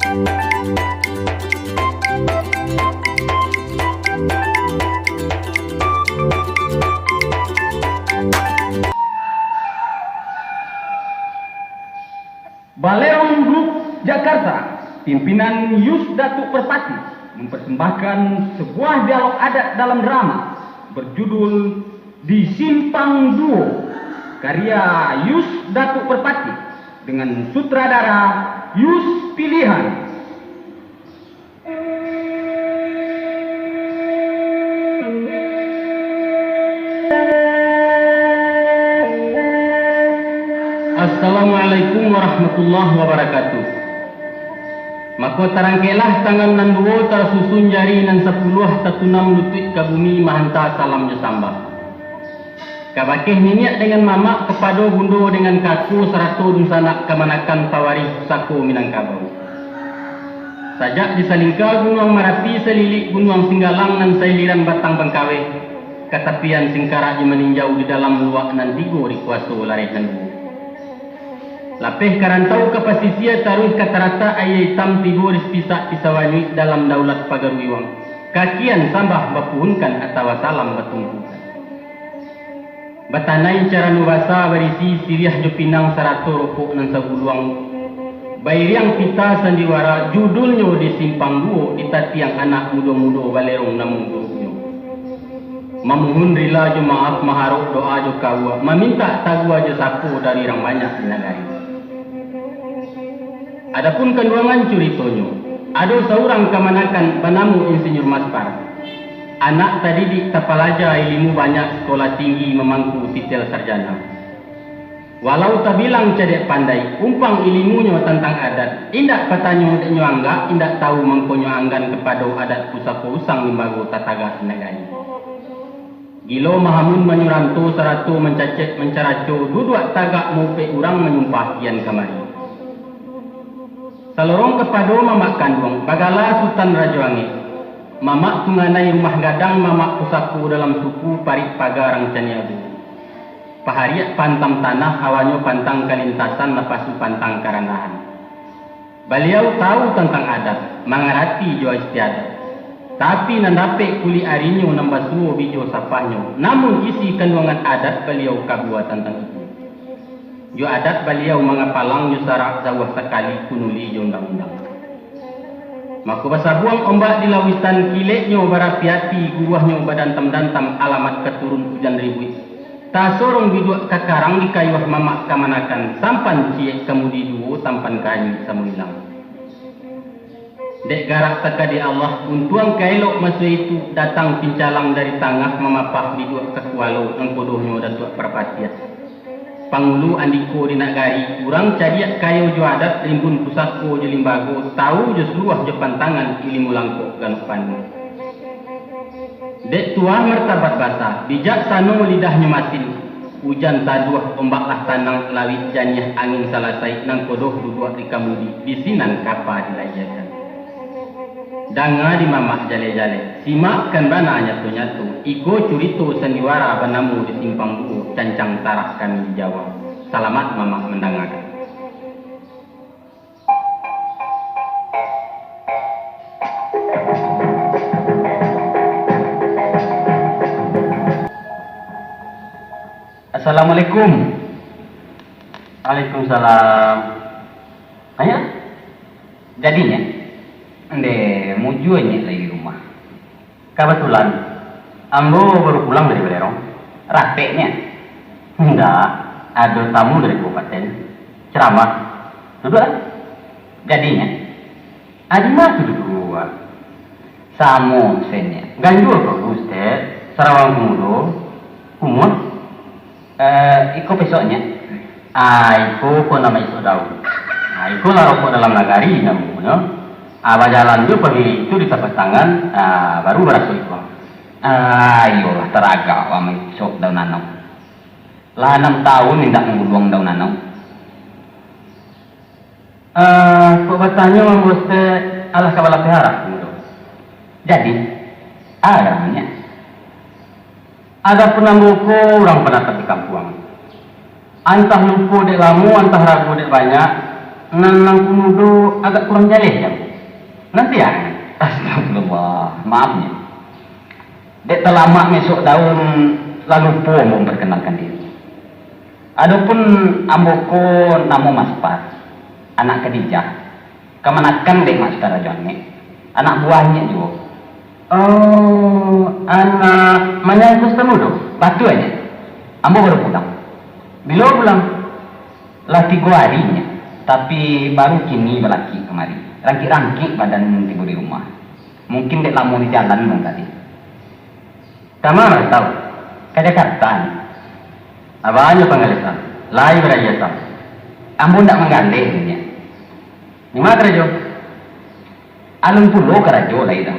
Balerong Group Jakarta, pimpinan Yus Datuk Perpati, mempersembahkan sebuah dialog adat dalam drama berjudul Di Simpang Duo, karya Yus Datuk Perpati dengan sutradara Yus Pilihan. Assalamualaikum warahmatullahi wabarakatuh. Maka tarangkelah tangan nan dua tersusun jari nan 10 tatunam lutut ke bumi mahanta salam jasamba. Kabakeh minyak dengan mamak kepada bundo dengan kaku serato dun sanak kemanakan tawarih sako Minangkabau. Sajak disalingka gunung Marapi selilik gunung Singgalang nan sailiran batang Bangkawe. Katapian singkarak meninjau di dalam luak nan tigo rikuaso lareh nan dua. Lapeh karantau ke pasisia taruh kata-rata ayai hitam tigo rispisak pisawanyui dalam daulat Pagaruiwang. Kakian sambah bapuhunkan atau salam batungkukan. Batanai cara nubasa berisi siriah jopinang sarato rokok nan sabuluang. Bairiang pita sandiwara judulnya Di Simpang Duo ditatiang anak mudo-mudo balerong namun duo. Mamuhun rila jo maaf maharok doa jo kawa. Meminta tagua jo sapo dari orang banyak di nagari. Adapun kenduangan curitonyo, ada seorang kemanakan penamu Insinyur Maspar. Anak tadi di tapalaja ilmu banyak sekolah tinggi memangku titel sarjana. Walau tak bilang cedek pandai, umpang ilmunya tentang adat, indak patanyo denyo angga, indak tahu mangkonyo anggan kepada adat pusako usang limbago tataga negari. Gilo mahamun menyuranto serato mencacet mencaraco, duduk tagak mupe urang menyumpah kian kamari. Salorong kepada mamak kandung, bagala Sultan Rajoangi. Mamak tunganai rumah gadang, mamak pusaku dalam suku parit pagarang caniabu. Pahariat pantam tanah, awanyo pantang kalintasan, lepasu pantang karanahan. Beliau tahu tentang adat, mengerti jo istiadat. Tapi nandape kuli arinyo nambasuo bijo sapanyo. Namun isi kandungan adat beliau kabua tentang itu. Jo adat beliau mengapalang jo sarak jauh sekali kunuli jo undang-undang. Maka basah buang ombak di lawitan kileknyo barapiati guahnya badan tam-dantam alamat keturun hujan ribuit. Ta sorong biduk kakarang di kayuah mamak kamanakan sampan ciek kemudi duo tampan kayu samuilang. Dek garak takadi Allah untuang kailok masa itu datang pincalang dari tangah memapah biduk kekualo engkodohnya datuk perpatiat. Pangulu andiko di nagari, urang cadiak kayu jo adat rimbun pusako jo limbago, tahu jo seluah jo pantangan ilmu langkok ganupan. Dek tua mertabat basah, bijak sano lidahnya masin, hujan taduah ombaklah tanang lawit janyah angin salasai nang kodoh duduk di kamudi, bisinan kapa dilajakan. Danga di mamak jale-jale, simak kan bana nyatu-nyatu, iko curito sandiwara banamu di Simpang Duo, cancang tarah kami di Jawa. Selamat mamak mendengarkan. Assalamualaikum. Waalaikumsalam. Ayah, jadinya? Ande mujuanya lagi rumah. Kebetulan ambo baru pulang dari Balerong. Rakeknya enggak ada tamu dari kabupaten ceramah. Duduk lah. Jadinya adi mah duduk. Samo sennya. Ganjur kok Ustaz. Sarawang Pemudo. Umur. Iko besoknya. Iko ko nama iso daun. Iko larok dalam nagari namanya. Jalan juga pergi itu di tapak tangan, baru berasa itu. Ayolah teraga, wamai sok daun nanau. Lah 6 tahun minta menguduang daun nanau. Kebatanya bos alah kabala pihara. Jadi, namanya. Ada penambuko orang penatap di kampung. Antah lupu dek lamu, antah ragu dek banyak. Nang kumudo agak kurang jaleh ya. Nanti ya. Astagfirullah, maafnya. Dek terlama mesok daun lalu po memperkenalkan diri. Adapun amboko namo Mas Pas, anak Khadijah. Kemanakan dek Mas Tarajone, anak buahnya juga. Oh, anak menyangkus temudo. Batu aja. Ambo baru pulang. Bila pulang? Lah 3 harinya. Tapi baru kini belaki kemari. Rangkik-rangkik badan tiba di rumah. Mungkin dek lama di jalan dong tadi. Kamar tahu? Ke Jakarta. Abahnya pengalisan. Lain beraya sam. Ambo ndak menggandeng ini. Di mana kerja? Alun pulo kerajo lah itu.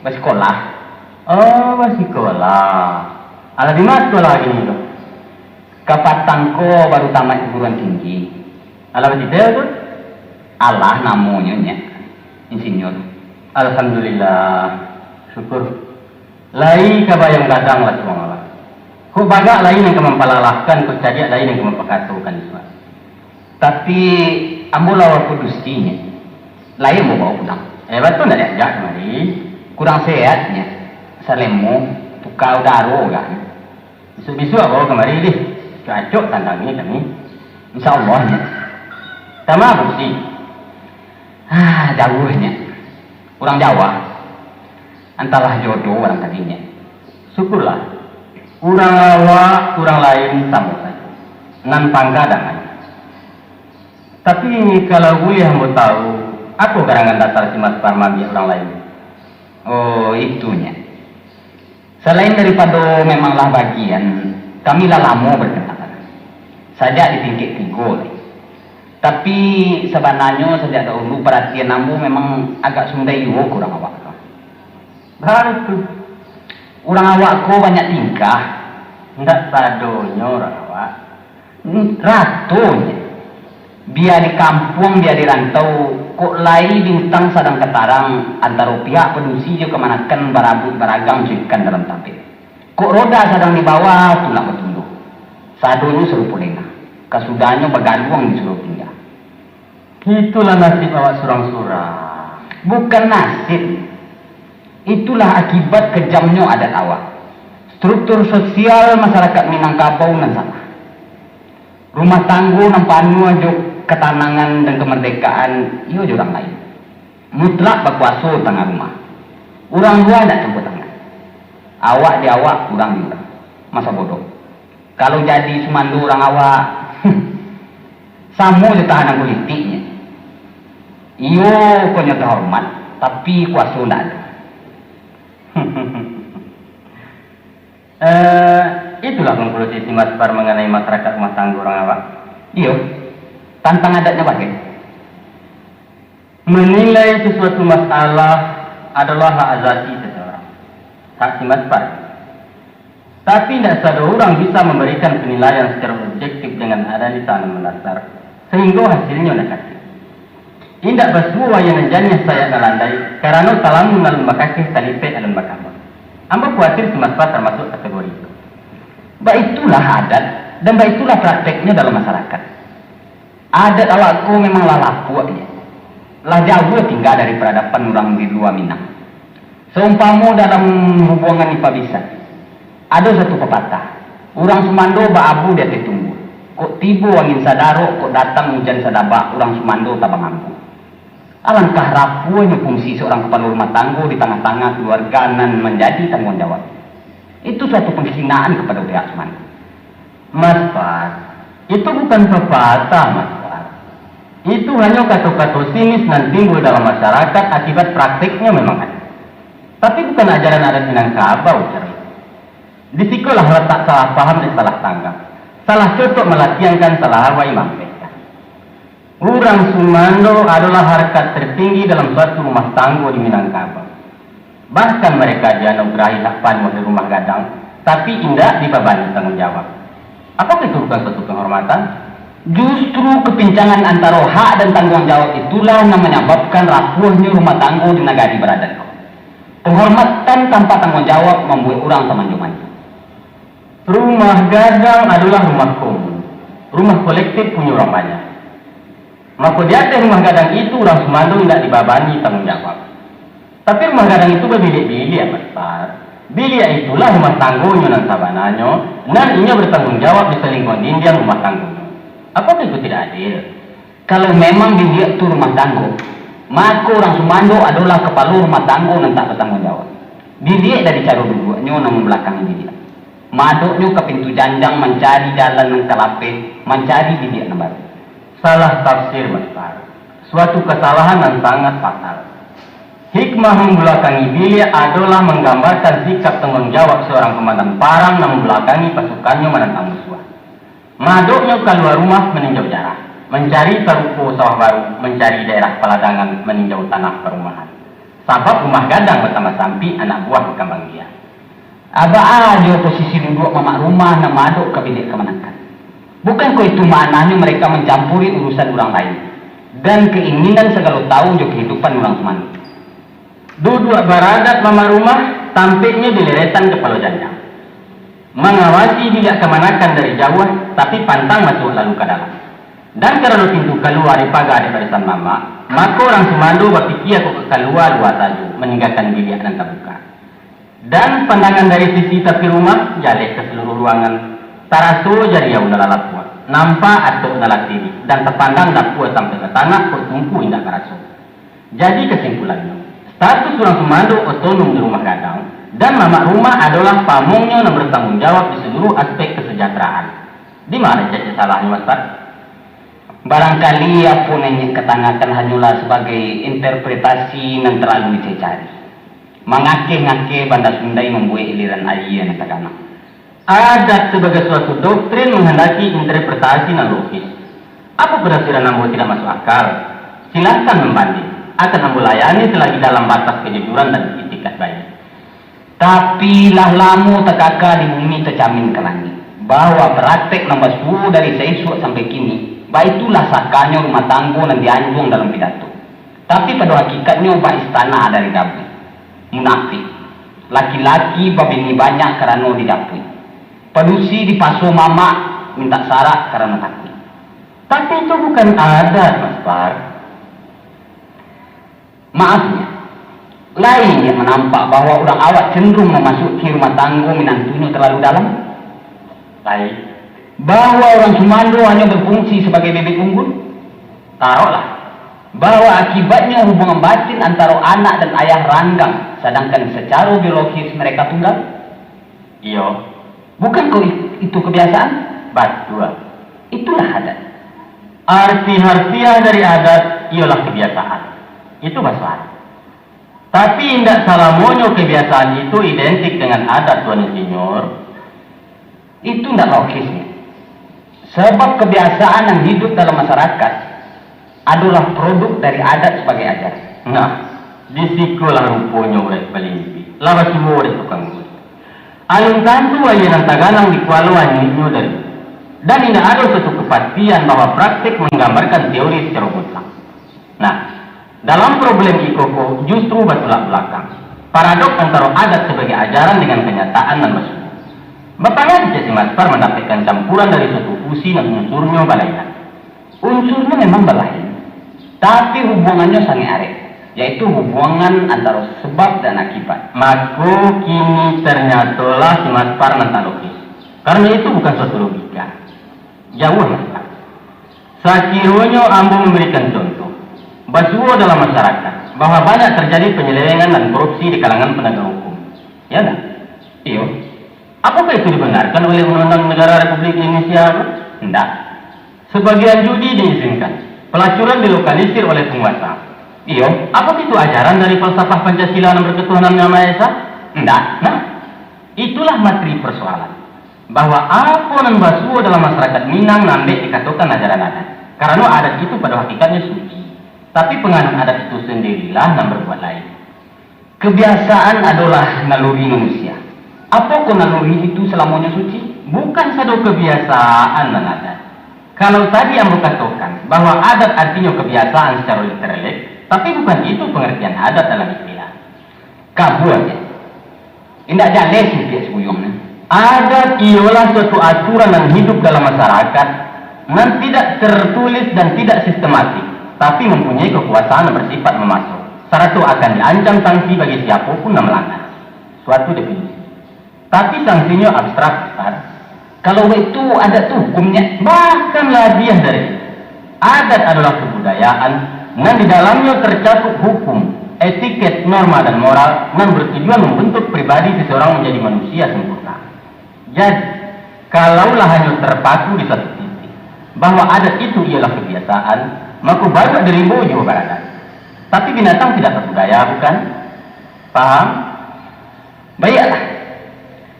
Bersekolah. Oh, masih sekolah. Ala di mana sekolah lagi nih? Kapatangko baru tamat perguruan tinggi. Ala masih dia tuh? Allah namanya nya. Insinyur. Alhamdulillah. Syukur. Lai kabayang gadang lah semua Allah. Kau baga lain yang kemampalalahkan, kau cari lain yang kemampakatukan semua. Tapi ambo lawa kudustinya. Lain mau bawa pulang. Betul nggak diajak kemari? Kurang sehatnya. Salemu tukau daro kan. Bisu-bisu bawa kemari deh. Cocok tantangi kami. Insya Allahnya. Sama bukti. Jauhnya. Kurang Jawa. Antalah jodoh orang tadinya. Syukurlah. Kurang awak, kurang lain sama saja. Ngan pangkadangan. Tapi kalau gue yang mau tahu, aku karangan dasar si Mas Parmadi orang lain. Oh, itunya. Selain daripada memanglah bagian, kami lah lama berkenalan. Saja di tingkat 3. Tapi sebenarnya sejak dahulu perhatian ambo memang agak sundai juga kurang awak. Baru Orang awakku banyak tingkah. ndak sadonya orang awak. Ratunya. Biar di kampung, biar di rantau, kok lai bintang sadang ketarang antara pihak pedusi juga kemanakan barabut baragam cikan dalam tabir. Kok roda sadang di bawah tulak bertunduk. Sadonya suruh pulena. Kasudahnya begaduang disuruh tinggal. Itulah nasib awak surang-surang. Bukan nasib. Itulah akibat kejamnya adat awak. Struktur sosial masyarakat Minangkabau nan salah. Rumah tangguh nampanu aja ketanangan dan kemerdekaan iyo orang lain. Mutlak berkuasa tengah rumah. Orang dua tidak campur tangan. Awak di awak, orang di orang. Masa bodoh. Kalau jadi sumandu orang awak, sama je tahanan politiknya. Iyo punya terhormat, tapi kuasa tidak ada. Itulah konklusi si Mas Par mengenai masyarakat rumah tangga orang awak. Iyo, tantang adatnya bagai Menilai sesuatu masalah adalah hak azasi seseorang, hak si Mas Par. Tapi tidak satu orang bisa memberikan penilaian secara objektif dengan analisa yang mendasar, sehingga hasilnya negatif. Indak bersuah yang menjadinya saya nalandai, karena talamun alun bakakih talipe alun bakamah. Amba khawatir si Mas Par termasuk kategori itu. Itulah adat dan itulah prakteknya dalam masyarakat. Adat awakku memanglah lapuaknya. Lah jauh tinggal dari peradaban orang di luar Minang. Seumpama dalam hubungan ipa bisa. Ada satu pepatah. Orang Sumando baabu dia ditunggu. Kok tiba angin sadaro, kok datang hujan sadaba, orang Sumando tabang ampu. Alangkah rapuhnya fungsi seorang kepala rumah tangga di tengah-tengah keluarga nan menjadi tanggung jawab. Itu suatu penghinaan kepada pihak Sumando. Mas Par, itu bukan pepatah, Mas Par. Itu hanya kata-kata sinis dan timbul dalam masyarakat akibat praktiknya memang ada. Tapi bukan ajaran adat Minangkabau, ujar. Disitulah letak salah paham dan salah tanggap. Salah cocok melatihankan salah hawa imam mereka. Orang Sumando adalah harkat tertinggi dalam suatu rumah tangga di Minangkabau. Bahkan mereka dianugerahi hak panuh di rumah gadang, tapi indah dibebani tanggung jawab. Apakah itu bukan suatu penghormatan? Justru kepincangan antara hak dan tanggung jawab itulah yang menyebabkan rapuhnya rumah tangga di negari beradat. Penghormatan tanpa tanggung jawab membuat orang teman-teman. Rumah gadang adalah rumah umum. Rumah kolektif punya orang banyak. Maka di atas rumah gadang itu orang Sumando tidak dibabani tanggung jawab. Tapi rumah gadang itu berbilik-bilik ya besar. Bilik itulah rumah tanggunya dan sabananya, dan inya bertanggung jawab di selingkuhan dindian rumah tanggunya. Apakah itu tidak adil? Kalau memang bilik itu rumah tangguh, maka orang Sumando adalah kepala rumah tangguh dan tak bertanggung jawab. Bilik dari cara dulunya nang belakang bilik. Maduknya ke pintu janjang mencari jalan yang telape, mencari bilik yang baru. Salah tafsir besar. Suatu kesalahan yang sangat fatal. Hikmah membelakangi bilik adalah menggambarkan sikap tanggung jawab seorang komandan perang yang membelakangi pasukannya menentang musuh. Maduknya keluar rumah meninjau jarak, mencari peruko sawah baru, mencari daerah peladangan, meninjau tanah perumahan. Sabab rumah gadang bersama sampi anak buah berkembang dia. Aba aja posisi duduk mamak rumah na maduk ke bilik kemenangan. Bukan kau itu maknanya mereka mencampuri urusan orang lain dan keinginan segala tahu jo kehidupan orang Sumando. Duduk baradat mama rumah, tampaknya dileretan kepala janjang. Mengawasi bilik kemanakan dari jauh, tapi pantang masuk lalu ke dalam. Dan karena pintu keluar di pagar di barisan mama, maka orang Sumando berpikir aku keluar luar saja, meninggalkan bilik dan terbuka. Dan pandangan dari sisi tepi rumah, jalek ke seluruh ruangan. Taraso jari ya udah lalap kuat, nampak atau udah latiri, dan terpandang dak kuat sampai ke tanah, kok tumpu indah karaso. Jadi kesimpulannya, status orang Sumando otonom di rumah gadang, dan mama rumah adalah pamongnya yang bertanggung jawab di seluruh aspek kesejahteraan. Di mana jadi salahnya, Mas Pat? Barangkali apa yang ketangakan hanyalah sebagai interpretasi yang terlalu dicari. Mengake-ngake banda Sundai membuat iliran ayah yang tagana. Adat sebagai suatu doktrin menghendaki interpretasi yang logis. Apa penafsiran ambo tidak masuk akal? Silakan membanding. Akan ambo layani selagi dalam batas kejujuran dan itikat baik. Tapi lah lamu tekaka di bumi tercamin ke langit bahwa praktek nombor 10 dari seisuk sampai kini, baitulah sakanya rumah tangga yang dianjung dalam pidato. Tapi pada hakikatnya bah istana dari dapur. Munafik. Laki-laki babini banyak karena didapui. Pedusi di paso mama minta sarak karena takut. Tapi itu bukan adat, Mas Par. Maafnya, lain yang menampak bahwa orang awak cenderung memasuki rumah tangga menantunya terlalu dalam. Lain. Bahwa orang Sumando hanya berfungsi sebagai bebek unggul. Taruhlah. Bahwa akibatnya hubungan batin antara anak dan ayah ranggang, sedangkan secara biologis mereka tunggal. Iya. Bukan kau itu kebiasaan? Betul. Itulah adat. Arti harfiah dari adat ialah kebiasaan. Itu masalah. Tapi tidak salah monyo kebiasaan itu identik dengan adat, Tuan Insinyur. Itu tidak logisnya. Sebab kebiasaan yang hidup dalam masyarakat adalah produk dari adat sebagai ajaran. Nah, disikulah rupanya oleh pelimpi. Lawas semua oleh tukang gula. Alun tantu aja nan taganang di kualuan itu dari. Dan tidak ada suatu kepastian bahwa praktik menggambarkan teori secara mutlak. Nah, dalam problem Ikoko justru bertolak belakang. Paradok antara adat sebagai ajaran dengan kenyataan dan maksud. Bapaknya si Mas Par mendapatkan campuran dari suatu fusi dan unsurnya balaian. Unsurnya memang balaian, tapi hubungannya sangat arek, yaitu hubungan antara sebab dan akibat. Maka kini ternyatalah si Mas Par nanti logis. Karena itu bukan suatu logika. Jauh Mas Par. Sakirunyo ambo memberikan contoh. Basuo dalam masyarakat bahwa banyak terjadi penyelewengan dan korupsi di kalangan penegak hukum. Ya enggak? Iya. Apakah itu dibenarkan oleh Undang-Undang Negara Republik Indonesia? Tidak. Sebagian judi diizinkan. Pelacuran dilokalisir oleh penguasa. Iya. Apakah itu ajaran dari falsafah Pancasila dan berketuhanan Yang Maha Esa? Tidak. Nah, itulah materi persoalan. Bahwa apa yang basuh dalam masyarakat Minang nambah dikatakan ajaran adat. Karena adat itu pada hakikatnya suci. Tapi penganut adat itu sendirilah yang berbuat lain. Kebiasaan adalah naluri manusia. Apa naluri itu selamanya suci? Bukan satu kebiasaan dan adat. Kalau tadi yang katakan bahwa adat artinya kebiasaan secara literal, tapi bukan itu pengertian adat dalam istilah. Kabuatnya. Tidak jale sih dia sebuyungnya. Adat ialah suatu aturan yang hidup dalam masyarakat nan tidak tertulis dan tidak sistematik, tapi mempunyai kekuasaan yang bersifat memasuk. Satu akan diancam sanksi bagi siapapun yang melanggar. Suatu definisi. Tapi sanksinya abstrak, Ustaz. Kalau itu adat tuh hukumnya, bahkan lebih dari itu. Adat adalah kebudayaan, dan di dalamnya tercakup hukum, etiket, norma, dan moral, yang bertujuan membentuk pribadi seseorang menjadi manusia sempurna. Jadi, kalaulah hanya terpaku di satu titik, bahwa adat itu ialah kebiasaan, maka banyak deribu juga beradat. Tapi binatang tidak berbudaya, bukan? Paham? Baiklah.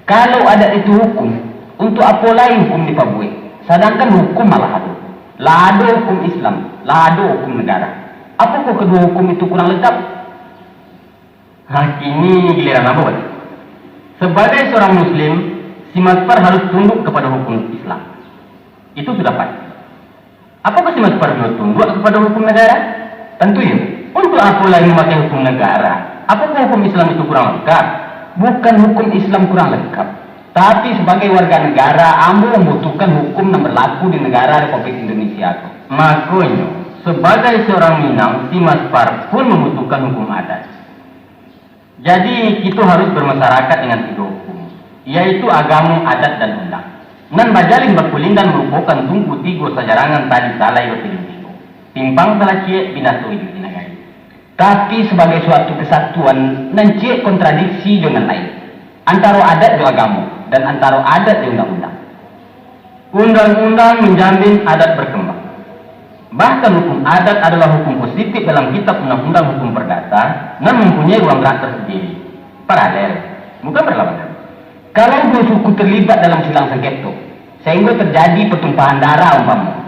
Kalau adat itu hukum, untuk apa lain hukum dipabuai? Sedangkan hukum malah ada. Lah ada hukum Islam, lah ada hukum negara. Apakah kedua hukum itu kurang lengkap? Ini giliran apa? Sebagai seorang Muslim, si Maspar harus tunduk kepada hukum Islam. Itu sudah pasti. Apakah si Maspar harus tunduk kepada hukum negara? Tentu ya. Untuk apa lagi memakai hukum negara? Apakah hukum Islam itu kurang lengkap? Bukan hukum Islam kurang lengkap, tapi sebagai warga negara, ambo membutuhkan hukum yang berlaku di negara Republik Indonesia. Makanya, sebagai seorang Minang, si Maspar pun membutuhkan hukum adat. Jadi, kita harus bermasyarakat dengan tiga hukum, yaitu agama, adat, dan undang. Nan bajalin berkulindan merupakan tunggu tiga sajarangan tadi salai bertiga. Timpang salah cie binato hidup di negara. Tapi sebagai suatu kesatuan, nanti kontradiksi dengan lain. Antara adat dan agama, dan antara adat dan undang-undang. Undang-undang menjamin adat berkembang. Bahkan hukum adat adalah hukum positif dalam kitab undang-undang hukum perdata, dan mempunyai ruang gerak tersendiri. Paralel, bukan berlawanan. Kalau dua suku terlibat dalam silang sengketa, sehingga terjadi pertumpahan darah umpama,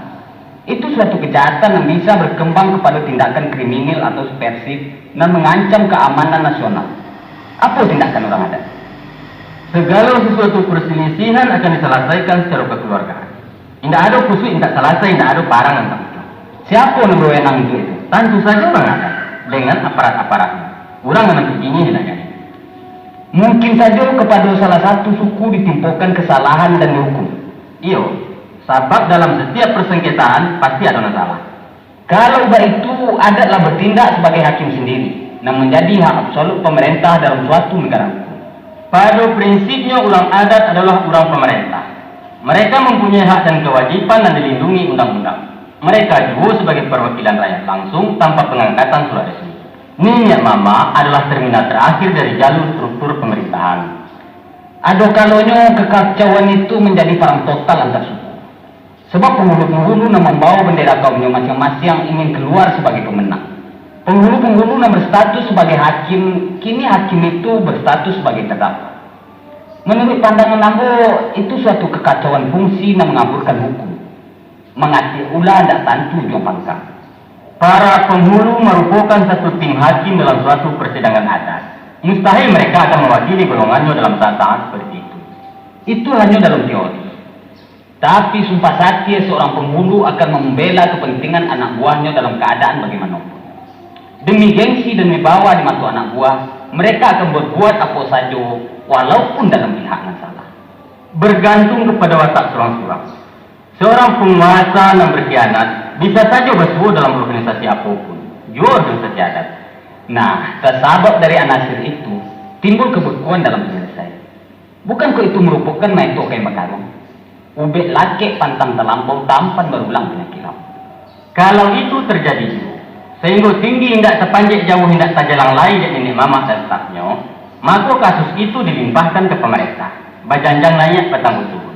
itu suatu kejahatan yang bisa berkembang kepada tindakan kriminal atau subversif dan mengancam keamanan nasional. Apa tindakan orang adat? Segala sesuatu perselisihan akan diselesaikan secara kekeluargaan. Tidak ada khusus, tidak selesai, tidak ada parang tentang itu. Siapa yang berwenang itu? Tentu saja orang adat dengan aparat-aparatnya. Orang yang begini di negara. Mungkin saja kepada salah satu suku ditimpakan kesalahan dan dihukum. Iyo. Sebab dalam setiap persengketaan pasti ada masalah. Kalau itu adatlah bertindak sebagai hakim sendiri, yang menjadi hak absolut pemerintah dalam suatu negara hukum. Pada prinsipnya ulang adat adalah ulang pemerintah. Mereka mempunyai hak dan kewajiban yang dilindungi undang-undang. Mereka juga sebagai perwakilan rakyat langsung tanpa pengangkatan surat resmi. Minyak mama adalah terminal terakhir dari jalur struktur pemerintahan. Ada kalanya kekacauan itu menjadi perang total antar suku. Sebab penghulu-penghulu yang membawa bendera kaumnya masing-masing yang ingin keluar sebagai pemenang. Penghulu-penghulu yang berstatus sebagai hakim, kini hakim itu berstatus sebagai terdakwa. Menurut pandangan Ambo, itu suatu kekacauan fungsi yang mengaburkan hukum. Mengatir ulah tidak tentu juga pangkang. Para penghulu merupakan satu tim hakim dalam suatu persidangan adat. Mustahil mereka akan mewakili golongannya dalam saat seperti itu. Itu hanya dalam teori. Tapi sumpah satya seorang penghulu akan membela kepentingan anak buahnya dalam keadaan bagaimanapun. Demi gengsi dan wibawa di mata anak buah, mereka akan berbuat apa saja walaupun dalam pihak yang salah. Bergantung kepada watak seorang-seorang. Seorang penguasa yang berkhianat bisa saja bersuara dalam organisasi apapun, juga dosa adat. Nah, tersabab dari anasir itu timbul kebekuan dalam penyelesaian. Bukankah itu merupakan maito kayak makarong? Ubek laki pantang terlampau tampan berulang penyakit. Kalau itu terjadi sehingga tinggi hendak sepanjang jauh hendak sajalang lain dan nenek mama dan stafnya, maka kasus itu dilimpahkan ke pemerintah. Bajanjang layak petang betul.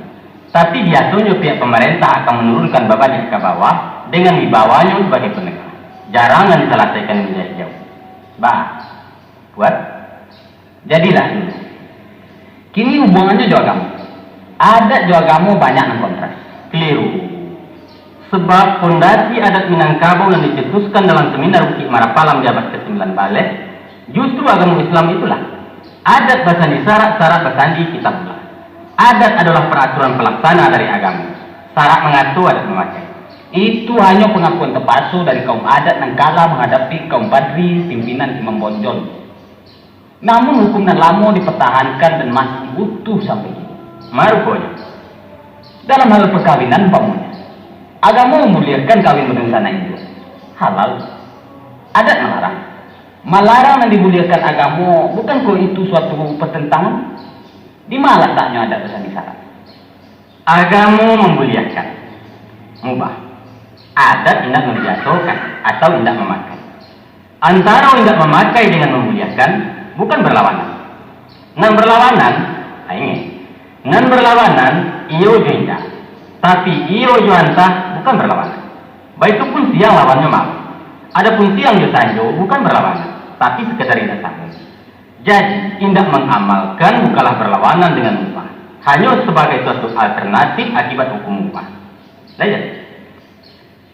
Tapi biasanya pihak pemerintah akan menurunkan beban ke bawah dengan dibawanya sebagai penegak. Jarang diselesaikan menjadi jauh. Buat jadilah ini. Kini hubungannya juga kamu. Adat juga kamu banyak yang kontras. Keliru. Sebab fondasi adat Minangkabau yang dicetuskan dalam seminar Bukit Marapalam di abad ke-9 balik, justru agama Islam itulah. Adat bersandi syarat bersandi kitabullah. Adat adalah peraturan pelaksana dari agama. Syarat mengatur adat memakai. Itu hanya pengakuan terpalsu dari kaum adat yang kalah menghadapi kaum Badri pimpinan Imam Bonjol. Namun hukum yang lama dipertahankan dan masih utuh sampai kini. Marupanya dalam hal perkawinan pamunya, Agama memuliakan kawin berencana itu halal. Adat melarang. Melarang dan dimuliakan agama, bukan kok itu suatu pertentangan? Di mana letaknya adat pesan syarat? Agama memuliakan, mubah. Adat tidak membiasakan atau tidak memakai. Antara tidak memakai dengan memuliakan bukan berlawanan. Nan berlawanan, ini. Nan berlawanan, iyo juga. Tapi iyo juantah bukan berlawanan. Baik itu pun siang lawannya mau. Adapun siang jusanjo bukan berlawanan, tapi sekedar tidak sama. Jadi, tidak mengamalkan bukanlah berlawanan dengan mubah. Hanya sebagai suatu alternatif akibat hukum mubah. Lihat.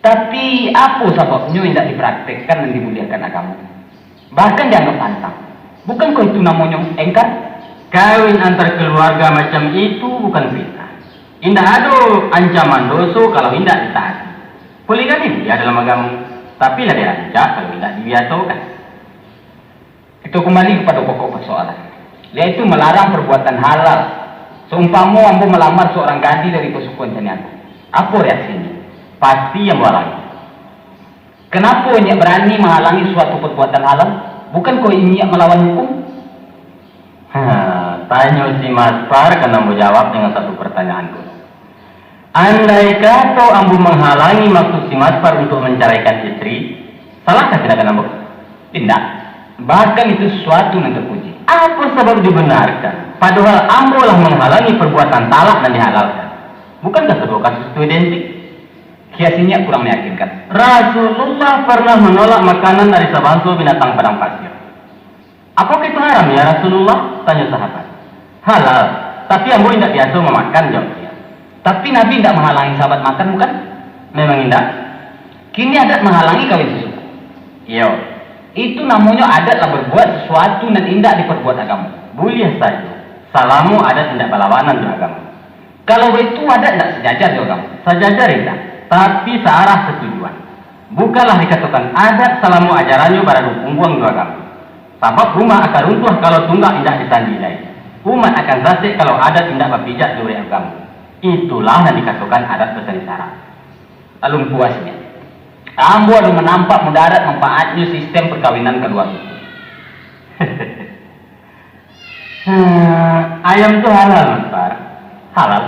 Tapi apa sebabnya tidak dipraktekkan dan dimuliakan agama? Bahkan dianggap pantang. Bukan kok itu namanya engkar? Kawin antar keluarga macam itu bukan perintah. Tidak ada ancaman dosa kalau tidak ditaati. Poligami dia dalam agama, tapi lah dirancang kalau tidak dibiasakan. Itu kembali kepada pokok persoalan, yaitu melarang perbuatan halal. Seumpama ambo melamar seorang gadis dari pesukuan Caniago, apa reaksinya? Pasti yang menghalangi. Kenapa Nyak berani menghalangi suatu perbuatan halal? Bukan kau Nyak melawan hukum? Tanya si Mas Par karena mau jawab dengan satu pertanyaanku. Andai kata ambu menghalangi maksud si Mas Par untuk menceraikan istri, salahkah tindakan ambu? Tidak. Bahkan itu sesuatu yang terpuji. Apa sebab dibenarkan? Padahal ambu lah menghalangi perbuatan talak dan dihalalkan. Bukankah kedua kasus itu identik? Kiasinya kurang meyakinkan. Rasulullah pernah menolak makanan dari sebangsa binatang padang pasir. Apakah itu haram ya Rasulullah? Tanya sahabat. Halal, tapi ambo tidak biasa memakan, jawabnya. Tapi Nabi tidak menghalangi sahabat makan, bukan? Memang tidak. Kini adat menghalangi kawin sesuku. Iya. Itu namanya adat lah berbuat sesuatu dan tidak diperbuat agama. Boleh saja. Salamu adat tidak berlawanan dengan agama. Kalau itu adat tidak sejajar dengan agama. Sejajar tidak. Tapi searah setujuan. Bukanlah dikatakan adat salamu ajarannya pada dukung agama. Sebab rumah akan runtuh kalau tunggak tidak disandilai. Umat akan zasik kalau adat tidak berpijak dari agama. Itulah yang dikatakan adat pesan syarat. Lalu puasnya. Ambo ada menampak mudarat manfaatnya sistem perkawinan kedua suku. Ayam itu halal, Mas Par. Halal.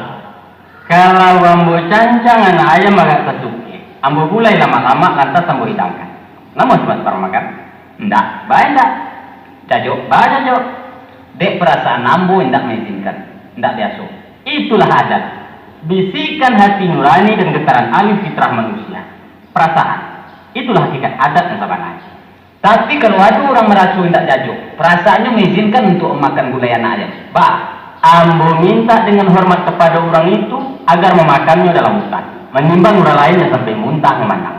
Kalau ambo cancang anak ayam agak kesuki, ambo gulai lama-lama lantas ambo hidangkan. Namun Mas Par makan? Tidak, baik tidak. Jajok, baik jajok. Dek perasaan ambo tidak mengizinkan, tidak biasa. Itulah adat. Bisikan hati nurani dan getaran alif fitrah manusia. Perasaan. Itulah hakikat adat yang sebenarnya. Tapi kalau ada orang merasa tidak jajok, perasaannya mengizinkan untuk memakan gulai anak ayam. Bah, ambo minta dengan hormat kepada orang itu agar memakannya dalam hutan, menimbang orang lainnya sampai muntah memandang.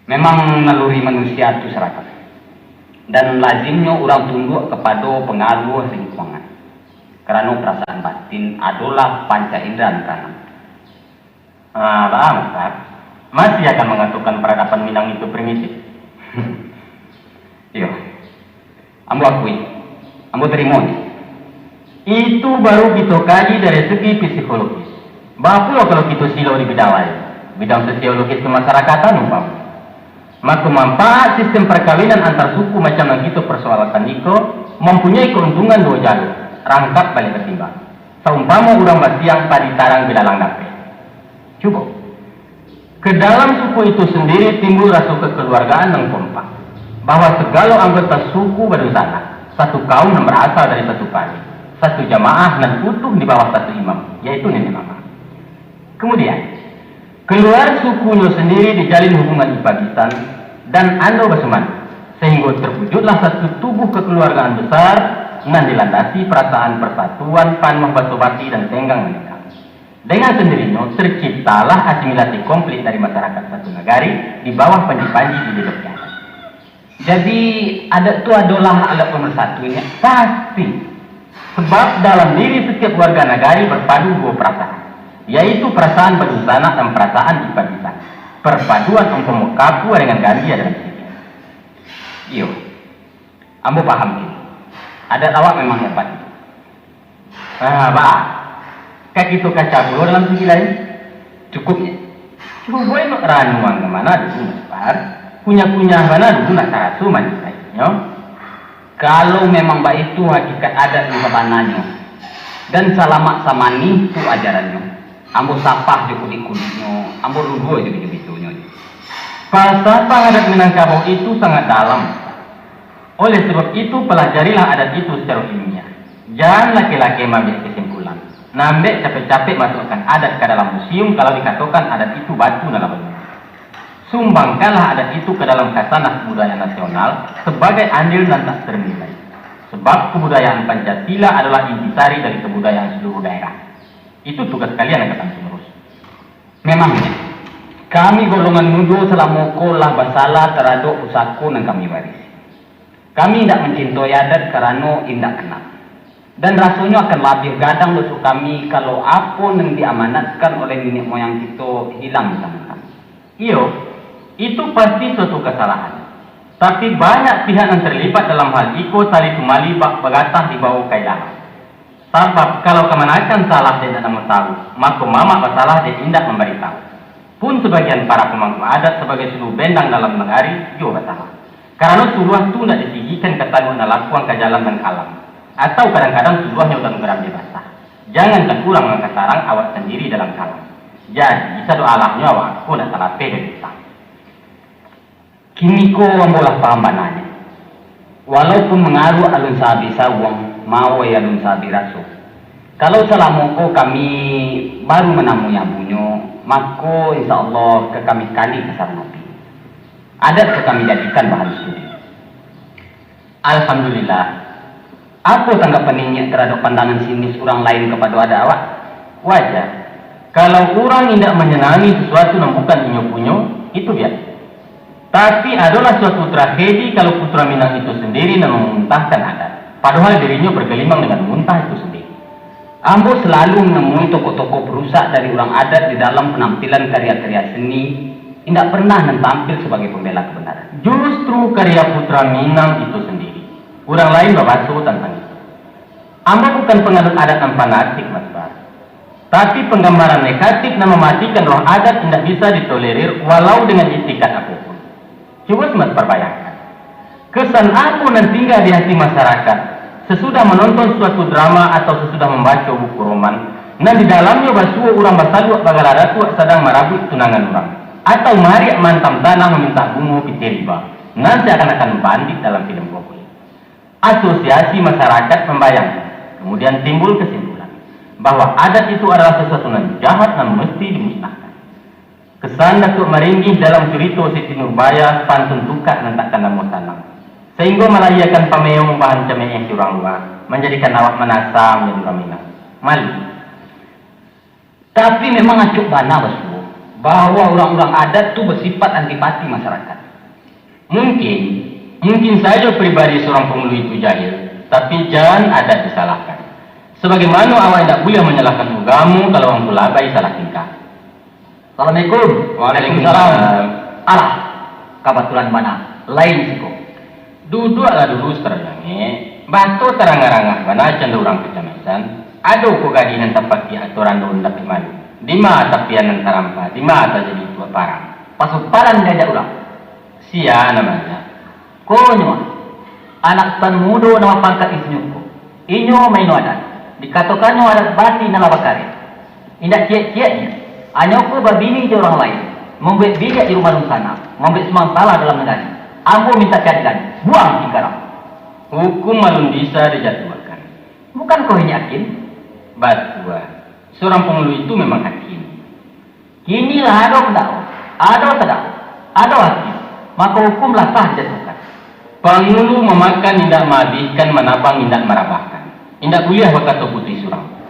Memang naluri manusia itu seragam. Dan lazimnya orang tunduk kepada pengaruh lingkungan. Karena perasaan batin adalah panca indera kanan. Ustaz, masih akan mengatakan peradaban Minang itu primitif? Iya, ambo akui, ambo terima. Itu baru kita kaji dari segi psikologis. Bapak kalau kita silo di bidang lain, bidang sosiologis kemasyarakatan umpama. Maka manfaat sistem perkawinan antar suku macam yang kita persoalkan itu mempunyai keuntungan dua jalur, rangkap balik ketimbang. Seumpama orang basiang padi tarang bilalang dape. Coba. Ke dalam suku itu sendiri timbul rasa kekeluargaan yang kompak. Bahwa segala anggota suku bersama, satu kaum yang berasal dari satu padi, satu jamaah dan utuh di bawah satu imam, yaitu nenek mama. Kemudian, keluar sukunya sendiri dijalin hubungan ipagisan dan ando bersama, sehingga terwujudlah satu tubuh kekeluargaan besar yang dilandasi perasaan persatuan, panuh basobati dan tenggang menikah. Dengan sendirinya terciptalah asimilasi komplit dari masyarakat satu negari di bawah panji-panji ideologi adat. Jadi adat itu adalah alat pemersatunya pasti. Sebab dalam diri setiap warga negari berpadu dua perasaan, yaitu perasaan badusana dan perasaan ipagisan. Perpaduan untuk mekapu dengan gandia dan sini. Iyo, ambo paham ini. Adat awak memang hebat. Bah, kaki to kacabulo dalam segi lain. Cukupnya. Coba ino ranuang kemana dulu Mas. Punya mana dulu nak sarasu manisnya. Kalau memang mbak itu hakikat adat di sabananya dan salamak samani itu ajarannya. Ambo sapah di kulit-kulitnya, ambo rugo di bitunya. Falsafah adat Minangkabau itu sangat dalam. Oleh sebab itu pelajarilah adat itu secara ilmiah. Jangan laki-laki mengambil kesimpulan. Nambek capek-capek masukkan adat ke dalam museum kalau dikatakan adat itu batu dalam bentuk. Sumbangkanlah adat itu ke dalam kasanah budaya nasional sebagai andil dan tak ternilai. Sebab kebudayaan Pancasila adalah intisari dari kebudayaan seluruh daerah. Itu tugas kalian angkatan penerus. Memangnya, kami golongan nudo selama lah basalah terhadap usahaku yang kami warisi. Kami tidak mencintai adat karena tidak kenal. Dan rasanya akan lebih gadang dosa kami kalau apa yang diamanatkan oleh nenek moyang kita hilang di tangan kami. Iyo, itu pasti suatu kesalahan. Tapi banyak pihak yang terlibat dalam hal itu saling kembali begatah di bawah kailahan. Sebab kalau kemenakan salah dia tidak tahu, maka mama bersalah dia tidak memberitahu. Pun sebagian para pemangku adat sebagai suluh bendang dalam negari juga bersalah. Karena suluh itu tidak disigikan ketangguhan lakuan ke jalan dan kalam. Atau kadang-kadang suluhnya udah geram di basah. Jangankan kurang mengangkat sarang awak sendiri dalam kalam. Jadi bisa doalahnya awak aku tidak salah pede kita. Kini ko ambolah paham bananya. Walaupun mengaruh alun sabi sawang, mau alun sabi raso. Kalau selama ko kami baru menemui abunyo, maka insya Allah ke kami kali besar nabi. Adat ke kami jadikan bahan studi. Alhamdulillah. Apa tanggapan ini terhadap pandangan sinis orang lain kepada ada awak? Wajar. Kalau orang tidak menyenangi sesuatu yang bukan inyo-punyo, itu biasa. Tapi adalah suatu tragedi kalau putra Minang itu sendiri yang memuntahkan adat. Padahal dirinya bergelimang dengan muntah itu sendiri. Ambo selalu menemui tokoh-tokoh perusak dari orang adat di dalam penampilan karya-karya seni, tidak pernah tampil sebagai pembela kebenaran. Justru karya putra Minang itu sendiri. Orang lain berbahasa tentang itu. Ambo bukan penganut adat yang fanatik, Mas Bar. Tapi penggambaran negatif yang mematikan roh adat tidak bisa ditolerir walau dengan itikat apapun. Coba Mas perbayangkan. Kesan apa yang tinggal di hati masyarakat sesudah menonton suatu drama atau sesudah membaca buku roman, nah di dalamnya basuh orang basalu bagala tua sedang merabut tunangan orang, atau mariak mantam tanah meminta bunga pitiriba, nanti akan bandit dalam film pokok. Asosiasi masyarakat membayangkan, kemudian timbul kesimpulan bahwa adat itu adalah sesuatu yang jahat dan mesti dimusnahkan. Kesan Datuk meringih dalam cerita Siti Nurbaya pantun tukak nantakkan namu sanang. Sehingga merayakan pameong bahan cemeh curang luar, menjadikan awak menasa menjadi orang Minang. Malu. Tapi memang acuk bana Basbu, bahwa orang-orang adat itu bersifat antipati masyarakat. Mungkin saja pribadi seorang penghulu itu jahil, tapi jangan adat disalahkan. Sebagaimana awak tidak boleh menyalahkan ugamu kalau orang tulabai salah tingkah. Assalamualaikum. Waalaikumsalam. Alah, kebetulan mana? Lain sih kok. Duduklah dulu seterangnya. Batu terang-arangah mana cenderung kecemasan. Aduh kok gadinan tempat di aturan dulu dapat malu. Di mana tapian tarampa, di mana jadi tua parang. Pasupalan gajah ulang. Sia namanya. Konyo, anak tan mudo nama pangkat isnyuko. Inyo maino adat. Dikatakannya adat bati nama bakari. Indak ciek-cieknya. Anyoko berbini di orang lain, membuat bijak di rumah sana, membuat semang salah dalam negara. Ambo minta keadilan, buang sekarang. Hukum malum bisa dijatuhkan. Bukan kau ini hakim? Batua, seorang penghulu itu memang hakim. Kinilah ada hakim, maka hukumlah sah dijatuhkan. Penghulu memakan tidak mabihkan, menabang tidak merabahkan. Tidak boleh berkata putri surang.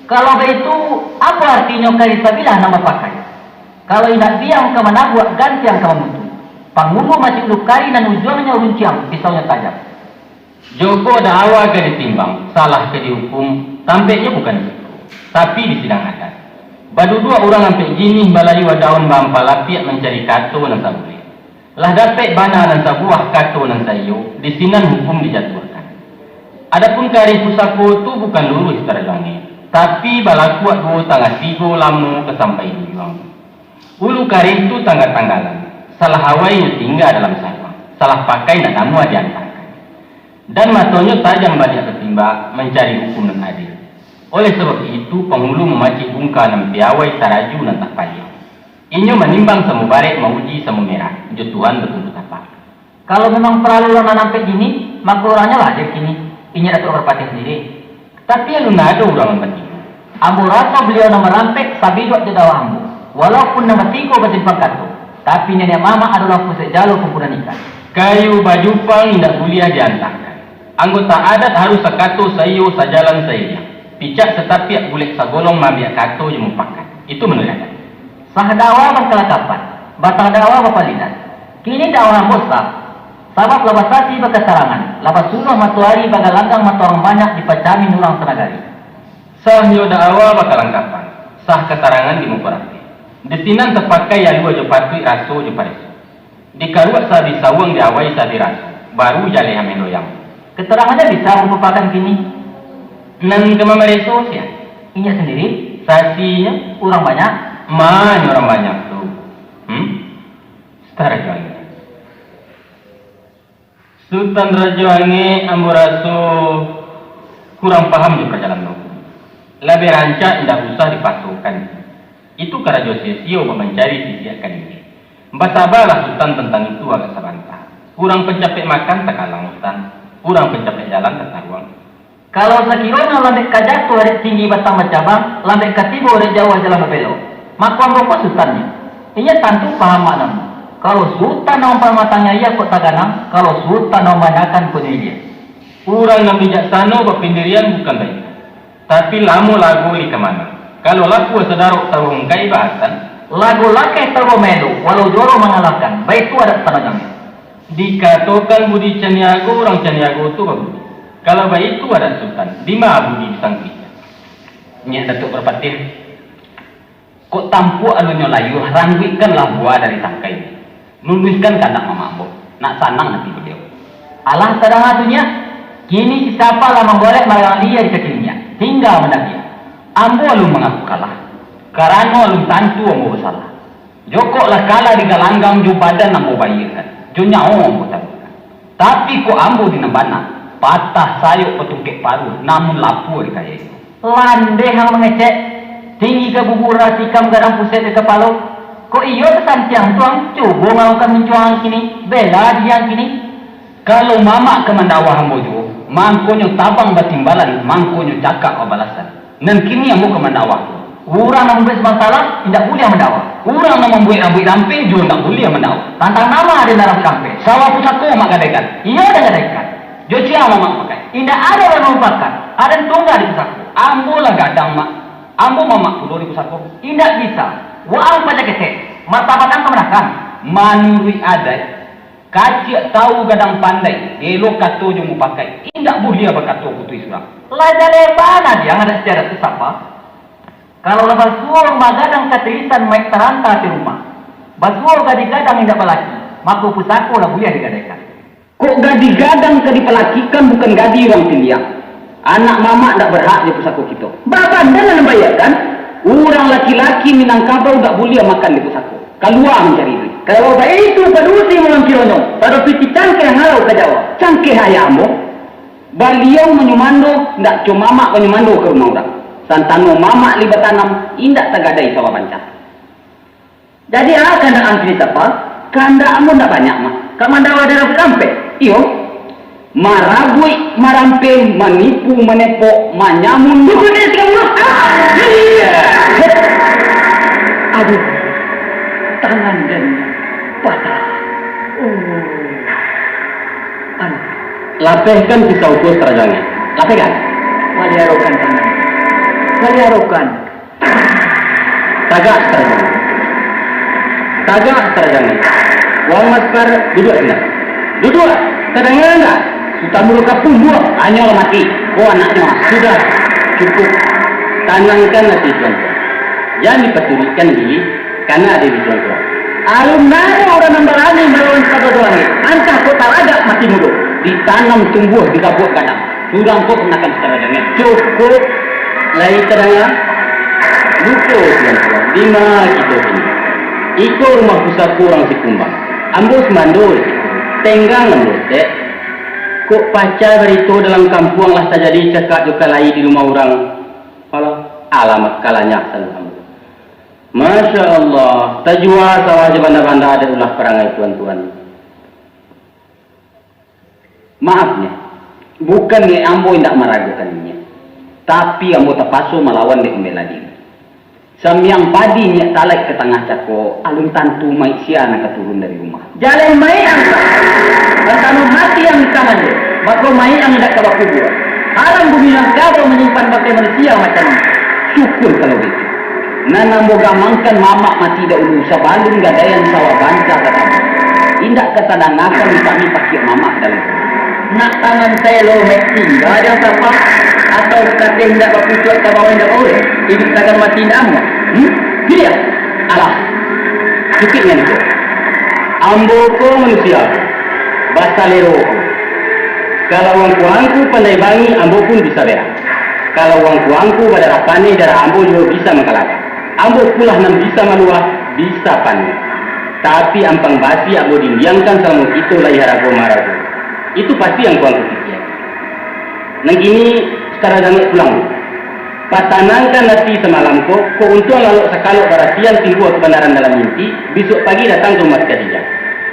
Kalau begitu, apa artinya karisabilah nama pakai? Kalau tidak diam ke mana buat ganti yang kamu butuh. Penghulu masih uluk kari dan ujungnya runciang, pisaunya tajam. Joko dakwah ke ditimbang, salah ke dihukum, tampaknya bukan itu. Tapi di sidang adat. Badu dua orang sampai gini balai wadaun bampalapiak mencari kato dan sabuli. Lah dapat bana dan sabuah kato dan sayo, di sinan hukum dijatuhkan. Adapun kari pusako itu bukan lurus terjangi. Tapi balaku dua tangga tigo lamu kesampai hilang. Ulu kari itu tangga-tanggalan. Salah hawainya tinggal dalam sarang. Salah pakai nak namu diantarkan. Dan matonya tajam banyak ketimba mencari hukum dan adil. Oleh sebab itu penghulu memaci bungka dan piawai saraju dan tak payah. Inyo menimbang semu barek mauji semu merah. Jo Tuhan betul apa. Kalau memang perlu lama sampai gini, maka orangnya lah aja gini. Ini Datuk Merpati sendiri. Tapi lu nado orang penting. Ambo rasa beliau nama rampek sabidok jedawa ambo. Walaupun nama tiko berjempang kartu. Tapi nenek mama adalah pusat jalur kumpulan ikan. Kayu baju pang tidak kuliah diantarkan. Anggota adat harus sakato sayo sajalan saya. Picak setapiak bulik sagolong mabiak kato yang mumpakan. Itu menurut adat. Sahdawa berkelakapan. Batang dawa berpalinan. Kini dawa ambo sah. Sabab lawas sasi berkesarangan. Lawas suluh matuari bagalanggang matuang banyak dipacami nurang senagari. Sah nyoda awal bakal lengkapan. Sah keterangan di mukorati. Desinan terpakai yang dua jopatui raso jopariso. Dikaruat sah disawang diawai sah diraso. Baru jale hameloyang. Keterangannya bisa merupakan gini. Nang kemamereso siya. Inya sendiri. Sasinya Orang banyak. mana orang banyak tuh. Setara jualnya. Sultan Rajoange amburaso kurang paham di perjalanan hukum. Lebih rancak tidak usah dipasukan. Itu karena Josesio mencari sisi akan ini. Basabalah Sultan tentang itu agak sabantah. Kurang pencapek makan tak kalang hutan. Kurang pencapek jalan tak taruang. Kalau sekiranya lambek kajatu hari tinggi batang macabang, lambek katibo hari jauh jalan belok. Maka amboko sultannya. Inya tentu paham maknamu. Kalau sultan nama permatanya ia kok taganang, kalau sultan nama banyakan punya dia. Kurang yang bijaksana berpendirian bukan baik. Tapi lamu lagu li kemana? Kalau laku sedarok taruh kai bahasan. Lagu lakai taruh melu, walau joro mengalahkan. Baik itu ada tanahnya. Dikatakan budi caniago, orang caniago itu bagus. Kalau baik itu ada sultan. Di mana budi disangki? Ini Datuk Merpati. Kok tampu alunya layu, rangguikanlah buah dari tangkai. Nuliskan kandak mama ambo. Nak sanang nanti beliau. Alah sedang atunya. Kini siapa lah memboleh marang dia di kekininya. Tinggal mendagia. Ambo alun mengaku kalah. Karena alun tantu ambo bersalah. Joko lah kalah di galanggang jo badan ambo bayirkan. Jo nyawa ambo taruhkan. Tapi kok ambo di nambana. Patah sayuk petungkek paru. Namun lapur kaya itu. Lande hang mengecek. Tinggi ke bubur rasikam garang pusat di kepala. Kok iyo kesantiang tuang coba ngaukan mencuang kini. Bela dia kini. Kalau mama kemandawa hambojo. Mangkonyo tabang batimbalan. Mangkonyo cakap balasan. Dan kini yang mau kemandawa. Orang yang membuat masalah tidak boleh mendawa. Orang yang membuat rambut rampe juga tidak boleh mendawa. Tantang nama ada dalam rampe. Sawah pusatku mak gadaikan. Iya ada gadaikan. Joci mama pakai. Tidak ada yang melupakan. Ada yang tunggal di pusatku. Ambo lah gadang mak. Ambo mama kudo di pusatku. Tidak bisa. Waang pada ketek. Martabatang kemenakan. Manuri adat. Kacik tahu gadang pandai. Elok kato je mu pakai. Tidak boleh berkato putui suram. Lajar lebana dia ada sejarah itu siapa? Kalau lepas suruh magadang katerisan maik teranta di rumah. Basuh gadi-gadang tidak pelaki. Maka pusako lah boleh digadaikan. Kok gadi-gadang ke dipelakikan bukan gadi orang pilihan. Anak mama tidak berhak di pusako kita. Bahkan dengan membayarkan. Orang laki-laki Minangkabau tak boleh makan di pusako. Keluar mencari duit. Kalau baik itu pedusi mengampirono. Pada piti cangkeh halau ke Jawa. Cangkeh ayamu. Beliau menyumando. Tak cuma mamak menyumando ke rumah orang. Santano mamak libat tanam. Indak tergadai sawah panca. Jadi kandaan cerita apa? Kandaanmu tak banyak mak. Kamandawa daerah sampai. Iyo. Marabui, marampe, manipu, menepok, manyamun. Bukan kamu. Aduh, tangan dan patah. Aduh. Lapehkan pisau kos terjangnya. Lapehkan. Waliarokan tangan. Waliarokan. Tagak terjangnya. Tagak terjangnya. Wang maskar duduk enggak? Duduk. Terdengar enggak? Sudah mulu kapung dua. Hanya orang mati. Oh anaknya. Sudah cukup. Tanangkan hati tuan. Jangan dipedulikan diri karena ada di tuan. Alun nari orang memberani melawan satu doang. Antah kota ada mati muda. Ditanam tumbuh di kabut kadang. Sudah kau kenakan secara dengan cukup. Lai tadanga luko tuan-tuan, lima kita ini. Iko rumah pusat kurang si kumbang. Ambos mandul, tenggang ambos dek. Kok pacar berito dalam kampung lah saja dicekak juga lai di rumah orang. Alah, alamat kalanya salam. Masya Allah, tajwa sawah banda-banda ada ulah perangai tuan-tuan. Maafnya, bukan ni ambo tidak meragukannya, tapi ambo terpaksa melawan di membela diri. Samyang padi nyak talek ke tengah cako, alun tantu maisya nak turun dari rumah. Jalan mai angka, dan mati yang tangan dia, maka mai yang tidak kawak kubur. Alam bumi yang kau menyimpan pakai manusia macam ini. Syukur kalau begitu. Nana moga mangkan mamak mati dahulu sabalun gadayan sawah banca kata. Indak kata dangakan kami pakai mamak dalam. Nak tangan saya lo mati, gak ada apa atau kata hendak berputuat ke bawah hendak boleh. Hidup takkan mati tidak amat. Dia, alah, cukupnya itu. Ambo ko manusia, basta lero. Kalau wangku pandai bangi, ambo pun bisa berak. Kalau wangku pada rapane darah ambo juga bisa mengalahkan. Ambo pula nam bisa maluah, bisa panen. Tapi ampang basi ambo dimbiangkan selama itu lah harago marago. Itu pasti yang kuang pikir. Nang gini sekarang jangan pulang. Patanangkan nanti semalam kok untung lalu sekalok perhatian tinggu kebenaran dalam mimpi. Besok pagi datang ke rumah Khadijah.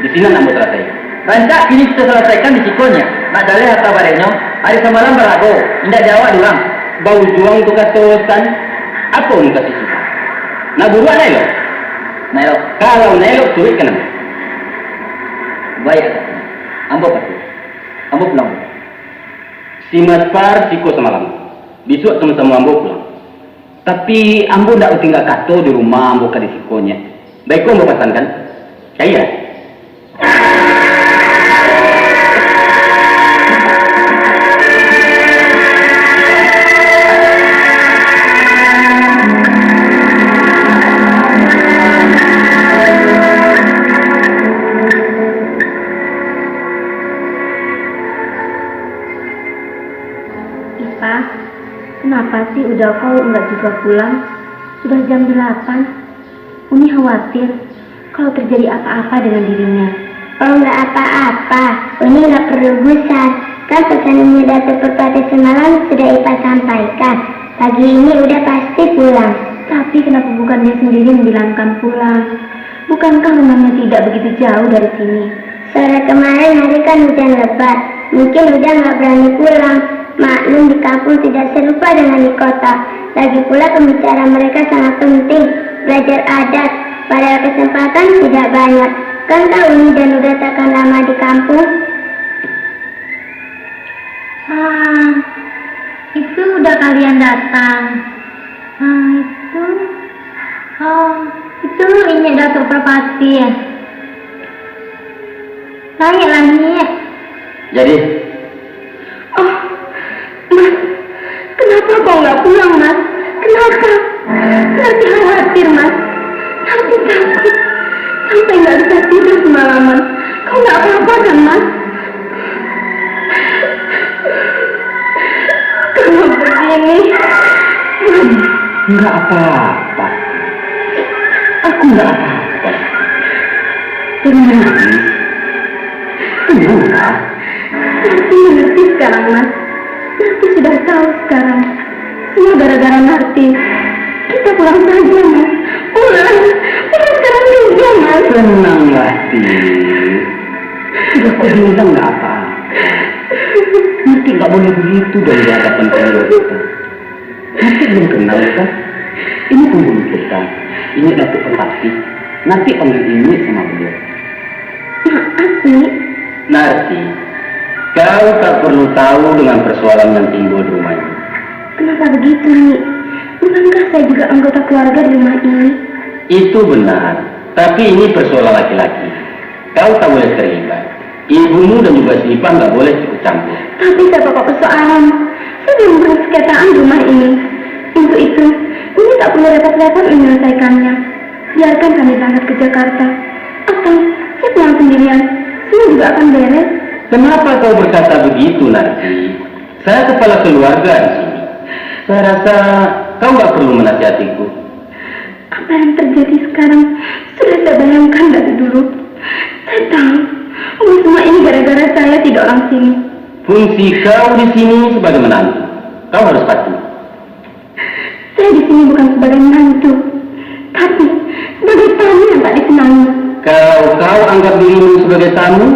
Di sini ambo selesai. rancak ini kita selesaikan di sikonya. Nak dalih harta barenyo. Hari semalam berago, indak jawab doang. Bau juang tu katosan. Apa yang kasih suka? Nak buruan nelo? Nelo, Kalau nelo sulit kenapa? baik. Ambo pasti. Ambo pulang. Si Maspar siko semalam. Besok teman-teman ambo pulang. Tapi ambo ndak tinggal kato di rumah ambo ke di sikonya. Baik kau ambo pesankan? Kaya. Kenapa sih udah kau enggak juga pulang? Sudah jam 8. Uni khawatir kalau terjadi apa-apa dengan dirinya. Oh, enggak apa-apa. Uni enggak perlu gusar. Kan pesan Uni Datuk Perpati semalam sudah Ipa sampaikan. Pagi ini udah pasti pulang. Tapi kenapa bukan dia sendiri menbilangkan pulang? Bukankah rumahnya tidak begitu jauh dari sini? Sore kemarin hari kan hujan lebat. Mungkin udah nggak berani pulang. Maklum di kampung tidak serupa dengan di kota. Lagi pula pembicaraan mereka sangat penting. Belajar adat. Pada kesempatan tidak banyak. Kan tahu Uni dan udah takkan lama di kampung. Itu udah kalian datang. Itu ini Datuk Perpati ya. Langit. Jadi? Mas, kenapa kau nggak pulang, Mas? Kenapa? Nanti khawatir, Mas. Nanti takut. Sampai nggak bisa tidur semalaman. Kau nggak apa-apa kan, Mas? Kalau begini, Enggak apa-apa. Aku enggak apa-apa. Tenang. Tenanglah. Narti mengerti sekarang, Mas. Narti sudah tahu sekarang. Semua gara-gara Narti. Kita pulang saja, Mas. Pulang sekarang juga, Mas. Tenanglah, Ti. Sudah kau bilang enggak apa-apa. Nanti enggak boleh begitu dari hadapan keluarga kita. Nanti belum kenal kan? Ini pembunuh kita. Ini Datuk Perpati. Nanti panggil ini sama beliau. Maaf, Nik. Narti, kau tak perlu tahu dengan persoalan yang timbul di rumah ini. Kenapa begitu, Nik? Bukankah saya juga anggota keluarga di rumah ini? Itu benar, tapi ini persoalan laki-laki. Kau tak boleh terlibat. Ibumu dan juga si Ipah nggak boleh ikut campur. Tapi saya pokok persoalan. Saya belum pernah sekitaraan di rumah ini. Untuk itu, ini tak perlu repot-repot menyelesaikannya. Biarkan kami berangkat ke Jakarta. Atau saya pulang sendirian. Semua juga akan beres. Kenapa kau berkata begitu, Narti? Saya kepala keluarga di sini. Saya rasa kau nggak perlu menasihatiku. Apa yang terjadi sekarang sudah saya bayangkan dari dulu. Saya tahu bahwa semua ini gara-gara saya tidak orang sini. Fungsi kau di sini sebagai menantu. Kau harus patuh. Saya di sini bukan sebagai menantu, tapi sebagai tamu yang tak disenangi. Kalau kau anggap dirimu sebagai tamu,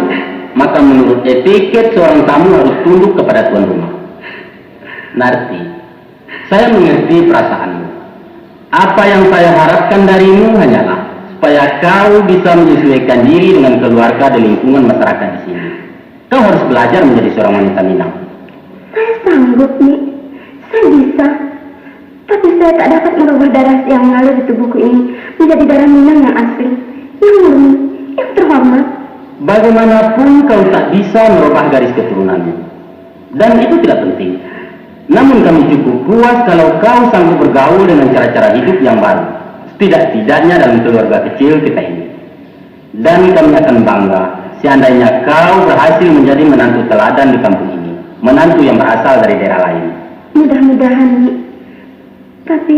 maka menurut etiket seorang tamu harus tunduk kepada tuan rumah. Narti, saya mengerti perasaanmu. Apa yang saya harapkan darimu hanyalah supaya kau bisa menyesuaikan diri dengan keluarga dan lingkungan masyarakat di sini. Kau harus belajar menjadi seorang wanita Minang. Saya sanggup, Nik. Saya bisa. Tapi saya tak dapat merubah darah yang mengalir di tubuhku ini menjadi darah Minang yang asli, yang murni, yang terhormat. Bagaimanapun kau tak bisa merubah garis keturunanmu. Dan itu tidak penting. Namun kami cukup puas kalau kau sanggup bergaul dengan cara-cara hidup yang baru, setidak-tidaknya dalam keluarga kecil kita ini. Dan kami akan bangga seandainya kau berhasil menjadi menantu teladan di kampung ini, menantu yang berasal dari daerah lain. Mudah-mudahan, Nik. Tapi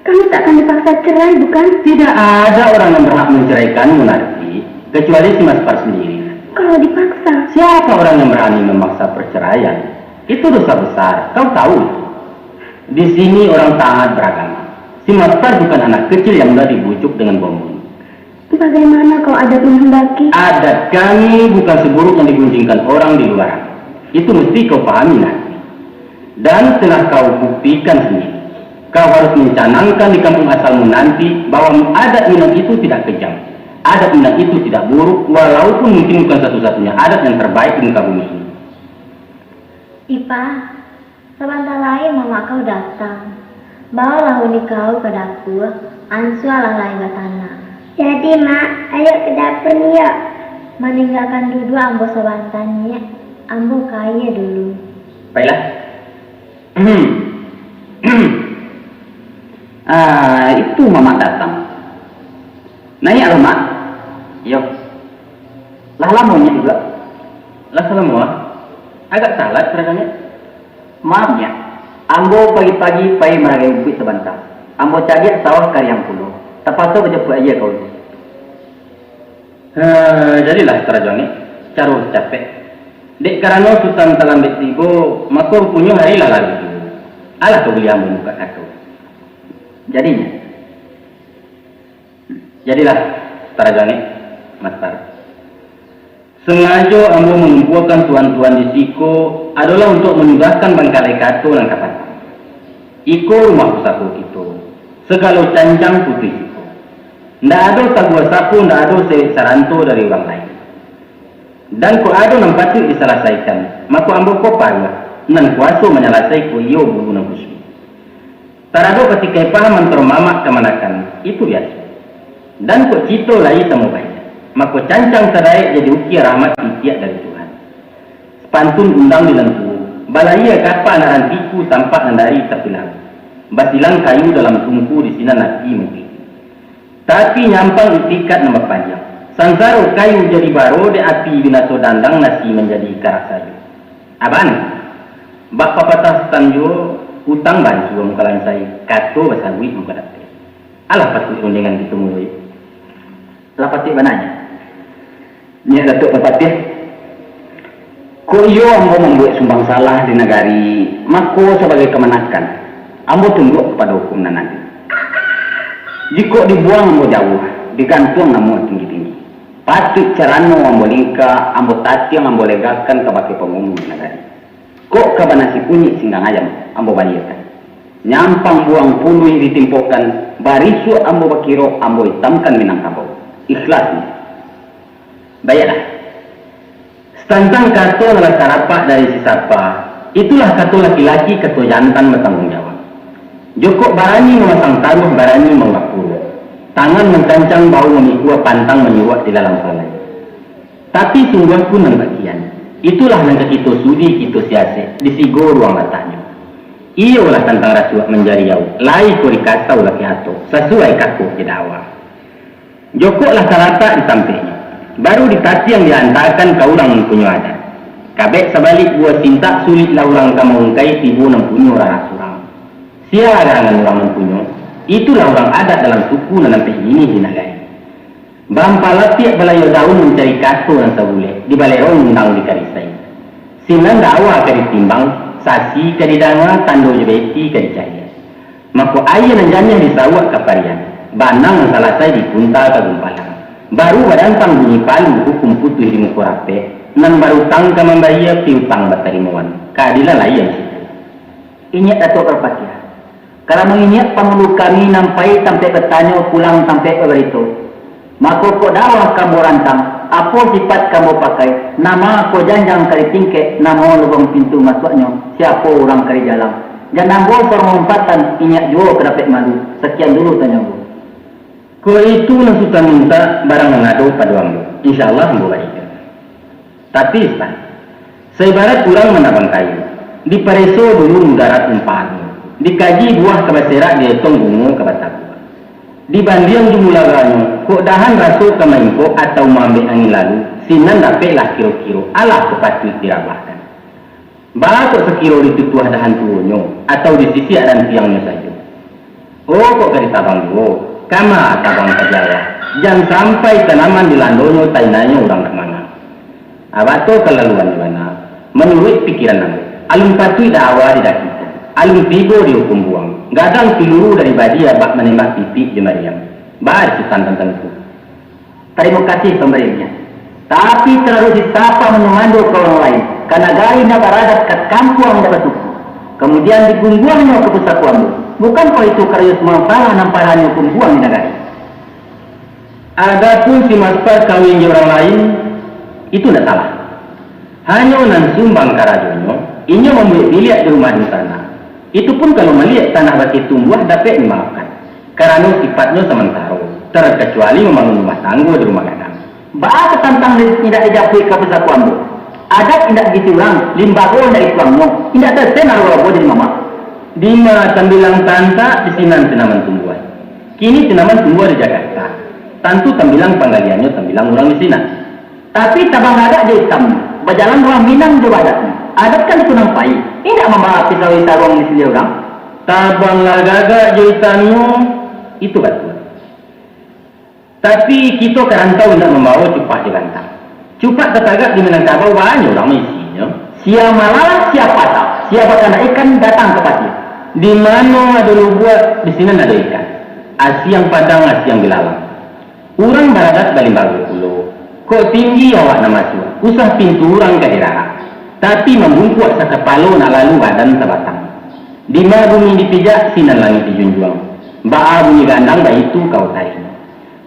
kami tak akan dipaksa cerai, bukan? Tidak ada orang yang berhak menceraikanmu, Narti, kecuali si Mas Par sendiri. Kalau dipaksa, Siapa orang yang berani memaksa perceraian? Itu dosa besar, kau tahu. Di sini orang taat beragama. Si Mas Par bukan anak kecil yang mudah dibujuk dengan bomun. bagaimana kau adat menghendaki? Adat kami bukan seburuk yang digunjingkan orang di luar. Itu mesti kau pahami nanti. Dan setelah kau buktikan sendiri, kau harus mencanangkan di kampung asalmu nanti bahwa adat Minang itu tidak kejam. Adat Minang itu tidak buruk, walaupun mungkin bukan satu-satunya adat yang terbaik di muka bumi ini. Ipa, sebentar lagi mama kau datang. Bawalah uni kau ke dapur, ansu alah lain ke tanah. Jadi mak, ayo ke dapur nih yuk. Meninggalkan dulu ambo sebantannya, ambo kaya dulu. Baiklah. Itu mama datang. Nanya loh mak. Yo. Lah lamonnya juga. Lah semua agak salah perasaannya. Maaf ya. Ambo pagi-pagi pai maragai upit sebentar. Ambo caget sawah karyang pulau. Terpaksa berjemput aja kau. Jadilah terajoni, carut capek. Dek karena Sultan Talambet Tigo, maka punya hari lah lagi. Alah kau beli ambo muka aku. Jadilah terajoni, Master. Sengaja ambo mengumpulkan tuan-tuan di Siko adalah untuk memudahkan Bangkalai Kato dan Kapatan. Iko rumah usahaku itu, segala canjang putih Siko. Ndak ada tabua sapu, ndak ada saranto dari orang lain. Dan ko ada nang patut diselesaikan, maka ambo ko parwa, nan kuaso menyelesaikan ko iyo bulu na kusmi. Tarado ketika paham mentermamak kemanakan, itu biasa. Dan ko cito lai sama baik. Maka cancang terai jadi ukir rahmat itiak dari Tuhan. Pantun undang di lempu, balaya kapa naran tiku tampak nandari terpilang. Basilang kayu dalam tungku di sini nasi mungkin. Tapi nyampang itikat nama panjang. Sansaro kayu jadi baro de api binaso dandang nasi menjadi karak sayu. Aban, bak papatah tanjo utang bantu mukalan saya kato basagui muka dapet. Alah patut undangan gitu mulai. Lapati bananya. Ni Datuk Perpatih. Ko iyo ambo membuat sumbang salah di negari, mako sebagai kemenakan. Ambo tunduk kepada hukum nanti. Jika dibuang ambo jauh, digantung namun tinggi-tinggi. Patut carano ambo lingka, ambo tati yang ambo legakan kebagai pengumum di negari. Kok kabanasi kunyit singgang ayam, ambo baliakan. Nyampang buang puluh yang ditimpokan, barisu ambo bakiro, ambo hitamkan Minangkabau. Ikhlas nih. Baiklah. Setantang kato adalah sarapak dari si sapa. Itulah kato laki-laki kato jantan bertanggung jawab. Joko barani memasang taruh, barani mengapur. Tangan mencancang bau memikua pantang menyuap di dalam salai. Tapi sungguhku nang bagian. Itulah nang kita sudi kita siasat. Disigo ruang letaknya. Iyalah tantang rasuah menjadi jauh. Lai kuri kata ulah kiato. Sesuai kaku tidak awal. Joko lah sarata di sampingnya. Baru ditati yang dihantarkan ke orang punya adat. Kabek sebalik buat cinta sulit lah orang kamu ungkai tibu nang punya rara surang. Siapa garangan orang mempunyai? Itulah orang adat dalam suku dan sampai ini di negara. Bampala tiap belayo daun mencari kato yang sabule di balerong undang di karisai. Sinan dawa kari timbang, sasi kari danga, tando jebeti kari cahaya. Maka ayah nanjanya disawak kaparian. Banang salasai di punta kagumpalang. Baru badantang bunyi palu hukum putih di mukurape. Nan baru tangka membayar piutang batarimuan. Keadilan lain situ. Ingat Dato' Perpatia. Kalau mengingat pemulu kami nampai sampai bertanya pulang sampai ke berito. Maka kau dakwah kamu rantang, apa sifat kamu pakai? Nama kau janjang kali tingke, nama lubang pintu masuknya, siapa orang kali jalan. Jangan bawa permumpatan, ingat juga kedapet malu. Sekian dulu tanya bu. Kau itu yang suka minta barang mengadu pada ambu. Insya Allah ambu baik. Tapi saya ibarat kurang menabang kayu. Di Pareso dulu menggarat umpan. Dikaji buah kebaserak di etong bungo kebataku. Di bandiang jumulaganya, kok dahan rasul ke maingko atau mengambil angin lalu, sinan dapatlah kiro-kiro, alah kepatui dirabahkan. Bah kok sekiro ditutuah dahan tuonyo, atau di sisi adan tiangnya saja. Oh kok kari tabang duo, kama tabang sajawa. Jangan sampai tanaman di landonyo tainanya orang nak mana. Abato kelaluan di mana, menurut pikiran anda, alun patui dakwah di daki. Alun tibo di hukum buang. Gadang peluru dari badia bak menembak pipi jemariam. Bar sutan tentu. Terima kasih pemberiannya. Tapi terlalu disapa menyemando ke orang lain. Karena gari nak beradat ke kampung dapat suku. Kemudian digungguangnya ke pusat kuambu. Bukan kau itu karya semangkala namparannya hukum buang di negara. Adapun si maspar kawin orang lain, itu tidak salah. Hanya nan sumbang karajonyo, ini membuat biliak di rumah di sana. Itu pun kalau melihat tanah baki tumbuh dapat dimaafkan. Karena sifatnya sementara, terkecuali membangun rumah tangga di rumah gadang. Bahasa tentang tidak dijapui ke pusat kuambu. Ada tidak gitu orang, limbago dari tuangnya, tidak tersenar walau dari mama. Di mana tambilang tanta di sinan tanaman tumbuhan. Kini tanaman tumbuh di Jakarta. Tentu tambilang penggaliannya tambilang orang di sini. Tapi tabang ada di hitam, berjalan orang Minang di badatnya. Adat kan itu nampai, tidak membawa pisau sarung di sini orang. Tabang lagaga jahitanmu itu betul. Tapi kita kerantau tidak membawa cupak di bantang. Cupak tetagak di Minangkabau banyak orang isinya. Siapa malah siapa tak? Siapa kena ikan datang ke pasir. Di mana ada buat di sini ada ikan. Asiang padang, asiang bilalang. Orang baradat balimbago pulau. Kok tinggi awak nama suah. Usah pintu orang ke daerah. Tapi membungkuk sekepalo nak lalu badan sebatang. Di mana bumi dipijak, sinan langit dijunjung. Ba'a bunyi gandang, itu kau tarik.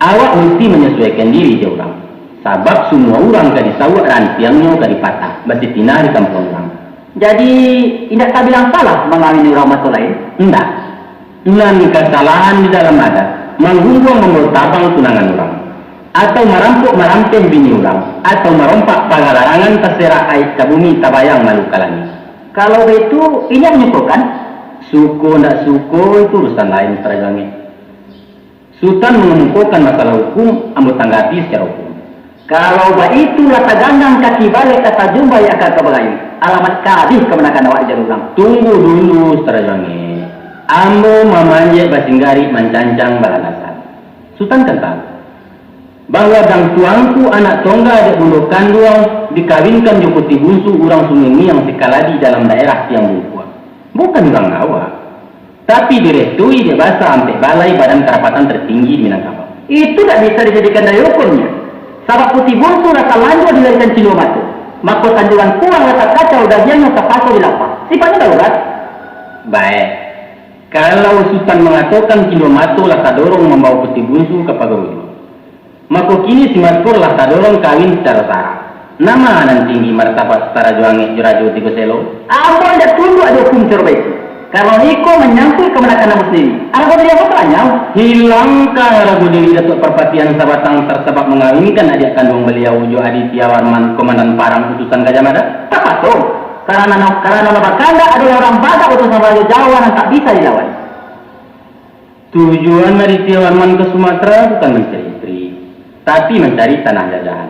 Awak mesti menyesuaikan diri je orang. Sebab semua orang kadi sawak rantiangnya kadi patah. Basi tinah di kampung orang. Jadi, tidak tak bilang salah mengawini orang masuk lain? Tidak. Nan kesalahan di dalam adat, menghubung membawa tabang tunangan orang. Atau merampok bini orang, atau merompak pagalarangan terserah air ke bumi tabayang malu kalani. Kalau itu, ini yang menyukukan. Suku tidak suku itu urusan lain terjangnya. Sultan mengemukakan masalah hukum, ambil tanggapi secara hukum. Kalau itu lata gandang kaki balik kata jumpa ya akal kebelain. Alamat kadih kemenakan awak jarurang. Tunggu dulu terjangnya. Ambo mamanya basinggari mencancang balanasan. Sultan kan tahu bahwa dang tuangku anak tongga di bulu kanduang dikawinkan jukuti bunsu orang sungai yang sekaladi dalam daerah tiang bukua. Bukan orang awak, tapi direstui di bahasa sampai balai badan kerapatan tertinggi di Minangkabau. Itu tidak bisa dijadikan dari hukumnya. Sabab putih bunsu rasa lanjut dilarikan Cinomatu. Maka tanjuran kurang rasa kacau dagiannya terpasau di lapas. Sifatnya darurat. Baik. Kalau Sultan mengatakan Cinomatu rasa dorong membawa putih bunsu ke Pagawedu. Maka kini si Maspur lah dorong kawin secara sara. Nama nan tinggi martabat setara juangi jurajo tigo selo. Apa anda tunggu ada hukum terbaik? Kalau Niko menyangkut kemenakan nama sendiri. Arago diri apa tanya? Hilangkan arago diri Datuk Perpatian Sabatang tersebab mengawinkan adik kandung beliau Jo Aditya Warman Komandan Parang utusan Gajah Mada? Tepat tuh. Karena Nabakanda adalah orang Batak utusan Raja Jawa yang tak bisa dilawan. Tujuan Aditya Warman ke Sumatera bukan mencari tapi mencari tanah jajahan.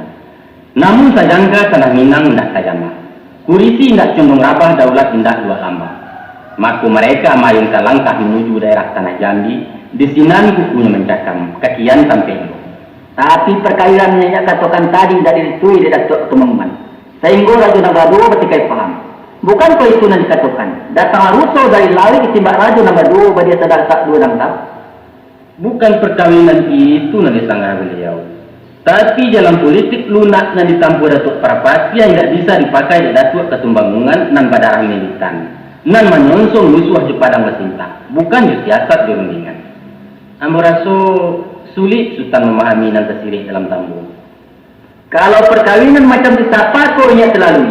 Namun sajangka tanah Minang tidak tajamah. Kurisi tidak condong rabah daulat indah dua lambah. Maka mereka mayung langkah menuju daerah Tanah Jambi, di sinan kukunya mencakam, kakian sampai. Tapi perkairannya yang katakan tadi dari itu di Datuk Temangan. Sehingga Raja Nagado bertikai paham. Bukan kau itu yang dikatakan. Datang Russo dari Lawi ketimbang Raja Nagado bagi sadar tak dua dan tak. Bukan perkawinan itu yang disanggah beliau. Tapi dalam politik lunak yang ditampur Datuk Parapati yang tidak bisa dipakai di Datuk Ketumbangungan nan badarah militan. Nan menyonsong musuh di padang bersinta, bukan di siasat di rundingan. Ambo raso sulit Sultan memahami nan tersirih dalam tambu. Kalau perkawinan macam itu siapa kau ingat selalu?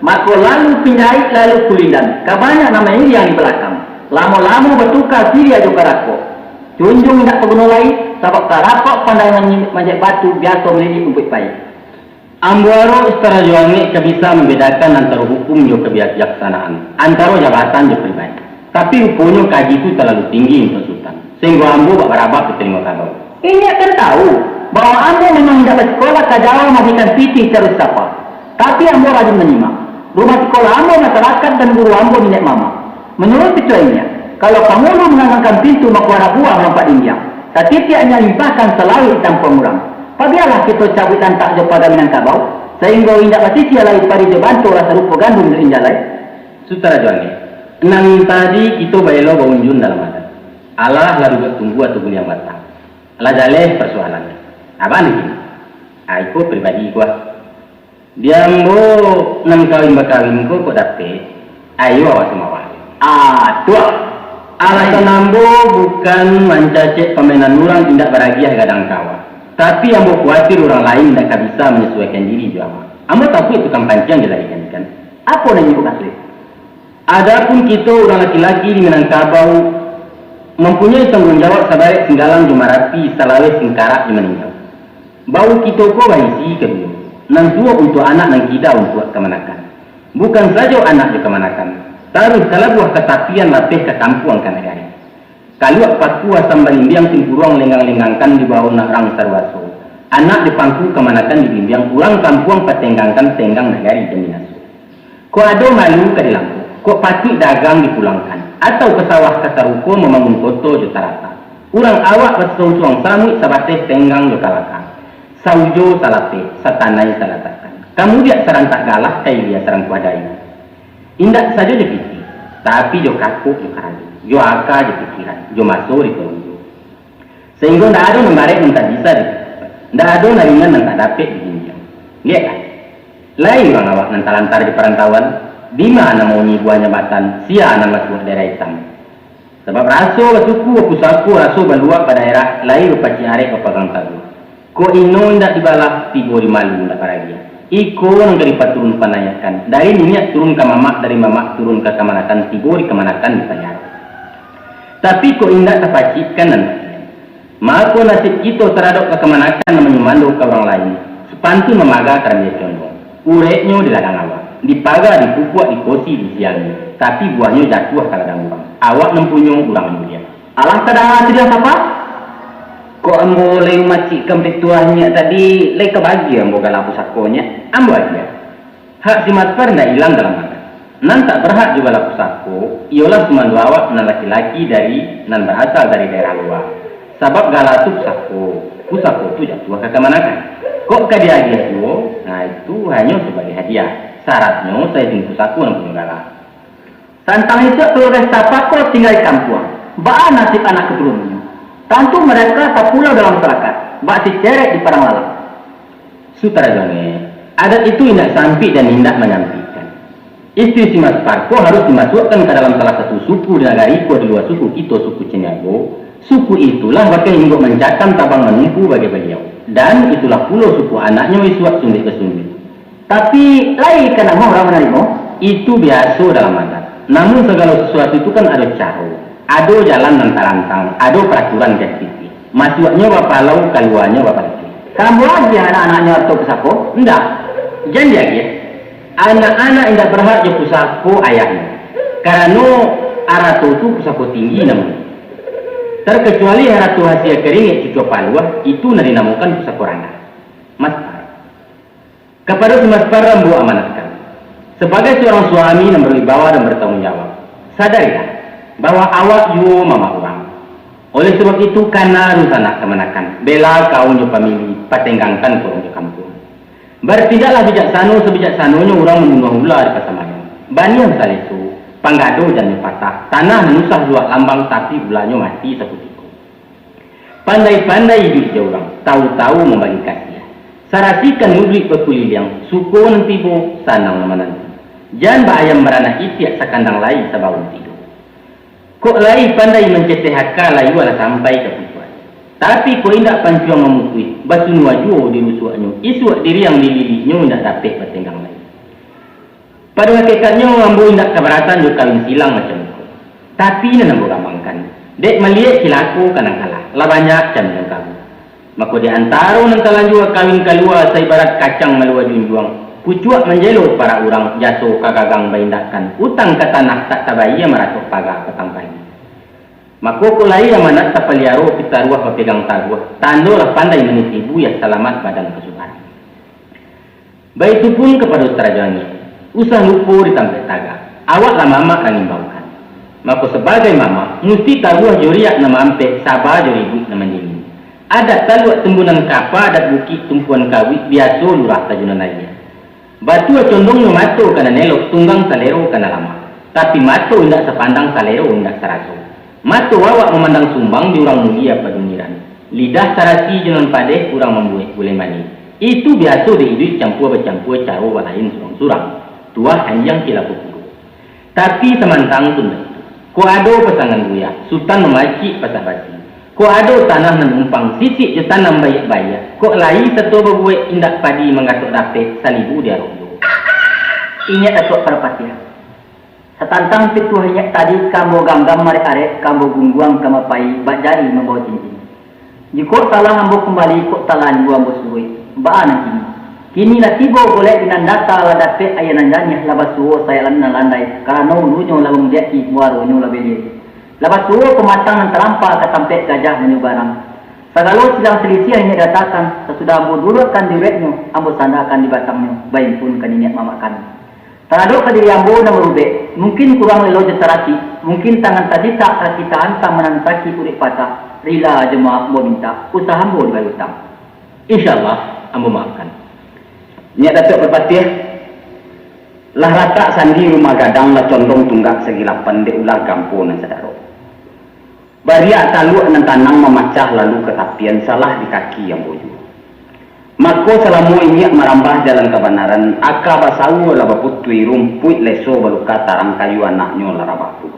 Maka lalu pinjai lalu kulindan. Kabanyak nama ini yang di belakang. Lama-lama bertukar diri aja karako. Junjung tidak pengguna lain, sebab karako pandangan manjat batu biasa melidik umpit baik. Ambuaro istara juangi bisa membedakan antara hukum dan kebijaksanaan, antara jabatan dan pribadi. Tapi hukumnya kaji itu terlalu tinggi untuk Sultan. Sehingga ambu berabak keterima kabar. Ini akan tahu bahwa ambu memang tidak bersekolah ke Jawa memberikan piti terus apa. Tapi ambu rajin menyimak. Rumah sekolah ambu masyarakat dan guru ambu minyak mama. Menurut pituainya, kalau penghulu mengangkat pintu makuara buah nampak diam. Setiapnya limpahkan selalu hitam pengurang. Pabiarlah kita cabutan tak jauh pada Minangkabau, sehingga indak pasti sialai pada jebantu rasa rupa gandum di injalai. Sutara juangi, nang tadi kita bayelo baunjun dalam adat. Allah lalu buat tunggu atau yang matang. Allah jaleh persoalannya. Apa nih? Aku pribadi gua. Dia mau nang kawin kok dapet. Ayo awas semua. Tua. Alasan ambo bukan mencacek pemainan orang tidak beragiah gadang kawan. Tapi ambo khawatir orang lain tidak bisa menyesuaikan diri juga. Ambo tahu itu kampanye yang dilarikan kan. Apa yang ibu kasih? Adapun kita orang laki-laki di Minangkabau mempunyai tanggung jawab sabarek singgalang jumarapi salawes singkarak di meninggal. Bau kita ko baisi kedua. Nang dua untuk anak nang kita untuk kemanakan. Bukan saja anak di kemanakan. Taruh kalau buah ketapian lapeh ke kampung kan negara. Kalau Papua sambalimbiang timpuruang lenggang-lenggangkan di bawah narang sarwaso. Anak di pangku kemanakan di bimbang pulang kampung patenggangkan tenggang negari jeminasu. Ko ada malu ke dilampu. Ko patut dagang dipulangkan. Atau ke sawah kasaruko membangun koto jutarata. Urang awak bersuang samui sabateh tenggang jokalaka. Saujo salate, satanai salatakan. Kamu dia serantak galah kayak dia serang kuadai. Indak saja dipikir, tapi jo kaku jo karani. Jo aka di pikiran, jo masuk di pelunjuk. Sehingga tidak ada membarek yang tak bisa tidak ada naringan yang tak dapat dijinjang. Lihat kan? Lain orang awak yang lantar di perantauan, di mana mau buah jabatan, sia nama sebuah daerah hitam. Sebab raso suku, pusaku, raso baluak pada daerah lain lupa ciarek ke pegang tagu. Ko ino tidak dibalah, tibo di malu tidak paragia. Iko yang dari turun panayakan. Dari minyak turun ke mamak, dari mamak turun ke kemanakan, tibo di kemanakan di panyar. Tapi kok indah terpacikan dan maka nasib kita terhadap kekemanakan yang menyumandu ke orang lain sepantun memaga karena dia condong ureknya di ladang awak dipaga, dipupuk, dikosi, disiangi tapi buahnya jatuh ke ladang orang awak mempunyai orang mulia alah kadang tidak apa kok ambo leu macik kempituahnya tadi leu kebagi ambo galau pusakonya ambo aja hak si maspar tidak hilang dalam mata nan tak berhak juga laku sako ialah cuma dua awak nan laki-laki dari nan berasal dari daerah luar sebab galatu pusako itu jatuh ke kemanakan kok ke dia itu nah itu hanya sebagai hadiah syaratnya saya tinggal pusako yang punya galah tantang itu keluarga siapa kok tinggal di kampung baa nasib anak keturunannya tentu mereka tak pulau dalam masyarakat bak si cerek di padang lalang sutara jone adat itu tidak sampai dan tidak menyampaikan istri si Mas Parko harus dimasukkan ke dalam salah satu suku di negara Iko di luar suku kita, suku Cenyago. Suku itulah bakal hingga mencakam tabang menunggu bagi beliau. Dan itulah pula suku anaknya isuak sundik ke sundik. Tapi lain karena mau orang menerima. Itu biasa dalam adat. Namun segala sesuatu itu kan ada cara. Ada jalan lantang-lantang, ada peraturan gaspiti. Masuknya bapak lau, keluarnya bapak lagi. Kamu aja anak-anaknya atau pesako? Enggak. Jangan dia. Anak-anak tidak berhak jadi pusako ayahnya. Karena aratu itu pusako tinggi namanya. Terkecuali aratu hasil kering cucu paluah itu dinamakan pusako rangga. Maspar. Kepada si Maspar rambu amanatkan. Sebagai seorang suami yang berwibawa dan bertanggung jawab. Sadarilah bahwa awak yo mama orang. Oleh sebab itu kana rusana kemanakan bela kau nyo pamili patenggangkan korong di kampung. Bertidaklah bijaksana sebijaksanonya orang membunuh ular di pasamayan. Baniang salesu panggado jangan patah tanah menusah luak lambang tapi ulanyo mati sekutiku. Pandai-pandai hidup orang tahu-tahu membagi kasih. Sarasikan nublik berkuliliang suku nanti bo sanang nama nanti. Jangan bayam merana itiak sakandang lai sabawun tidur. Kok lai pandai menceteh haka lai wala sampai ke tujuan. Tapi kok indak pancuang memukui basun wajuh di rusuaknya. Isuak diri yang dililihnya indak dapat bertenggang lai. Pada hakikatnya ambo indak keberatan jo kawin silang macam itu. Tapi nana ambo gampangkan. Dek melihat silaku kanang kalah. Lah banyak jam yang kamu. Maka di antara nang kalah juga kawin kalua seibarat kacang melua junjuang. Kucuak menjelo para orang jatuh kagagang baindakan utang ke tanah tak tabaya meratuk pagar petang pagi. Maka kulai yang mana tapaliaro kita ruah pepegang taguah tandolah pandai menitibu ya selamat badan kesukaran. Baik itu pun kepada Ustrajangi usah lupa ditampil taga awak lah mama nangimbaukan. Maka sebagai mama mesti taguah juriak nama ampe sabar juribut nama dini. Ada taluak tembunan kapa adat bukit tumpuan kawit biasa lurah tajunan lainnya. Batu condongnya mato kana nelok tunggang salero kana lama. Tapi mato indak sepandang salero indak saraso. Mato awak memandang sumbang di orang mulia paduniran. Lidah sarasi jenon padeh kurang membuat boleh mani. Itu biasa diidui campur bercampur caro walain surang-surang. Tua hanjang kila pukul. Tapi semantang tunda itu. Ko ado pasangan buya, sultan memacik pasah basi. Ko ado tanah menumpang sisik je tanam bayak-bayak. Ko lai satu berbuat indak padi mengatuk dapet salibu dia rodo. Ingat atuk perpatia. Setantang pitu hinyak tadi kambo gam-gam marek-arek kambo gungguang kamapai bajari membawa cincin. Jika salah ambo kembali kok talan gua ambo suwe. Baan kini. Kini lah tiba boleh dinandata lah dapet ayanan janyah labas suwo saya landai karena nunyo labung diaki muaro nyo labeli. Lepas tu pematang terampal ke tampek gajah menyebarang. Segala silang selisih hanya datakan. Sesudah ambo dulukan diwetnya, ambo sandakan di batangnya. Baik pun kan niat mamakan. Teraduk ke diri ambo dan merubek. Mungkin kurang lelo jetarati. Mungkin tangan tadi tak kita hantam menantaki kulit patah. Rila jemaah ambo minta. Usaha ambo dibayar utang. InsyaAllah ambo maafkan. Niat datuk berpatih. Lah rata sandi rumah gadang lah condong tunggak segilapan de ular gampo nan sadaro. Bariak taluk nan tanang memacah lalu ketapian salah di kaki yang boju. Mako selamu inyak merambah jalan kebenaran, aka basawu lah baputui rumput leso baluka tarang kayu anaknya lah rabaku.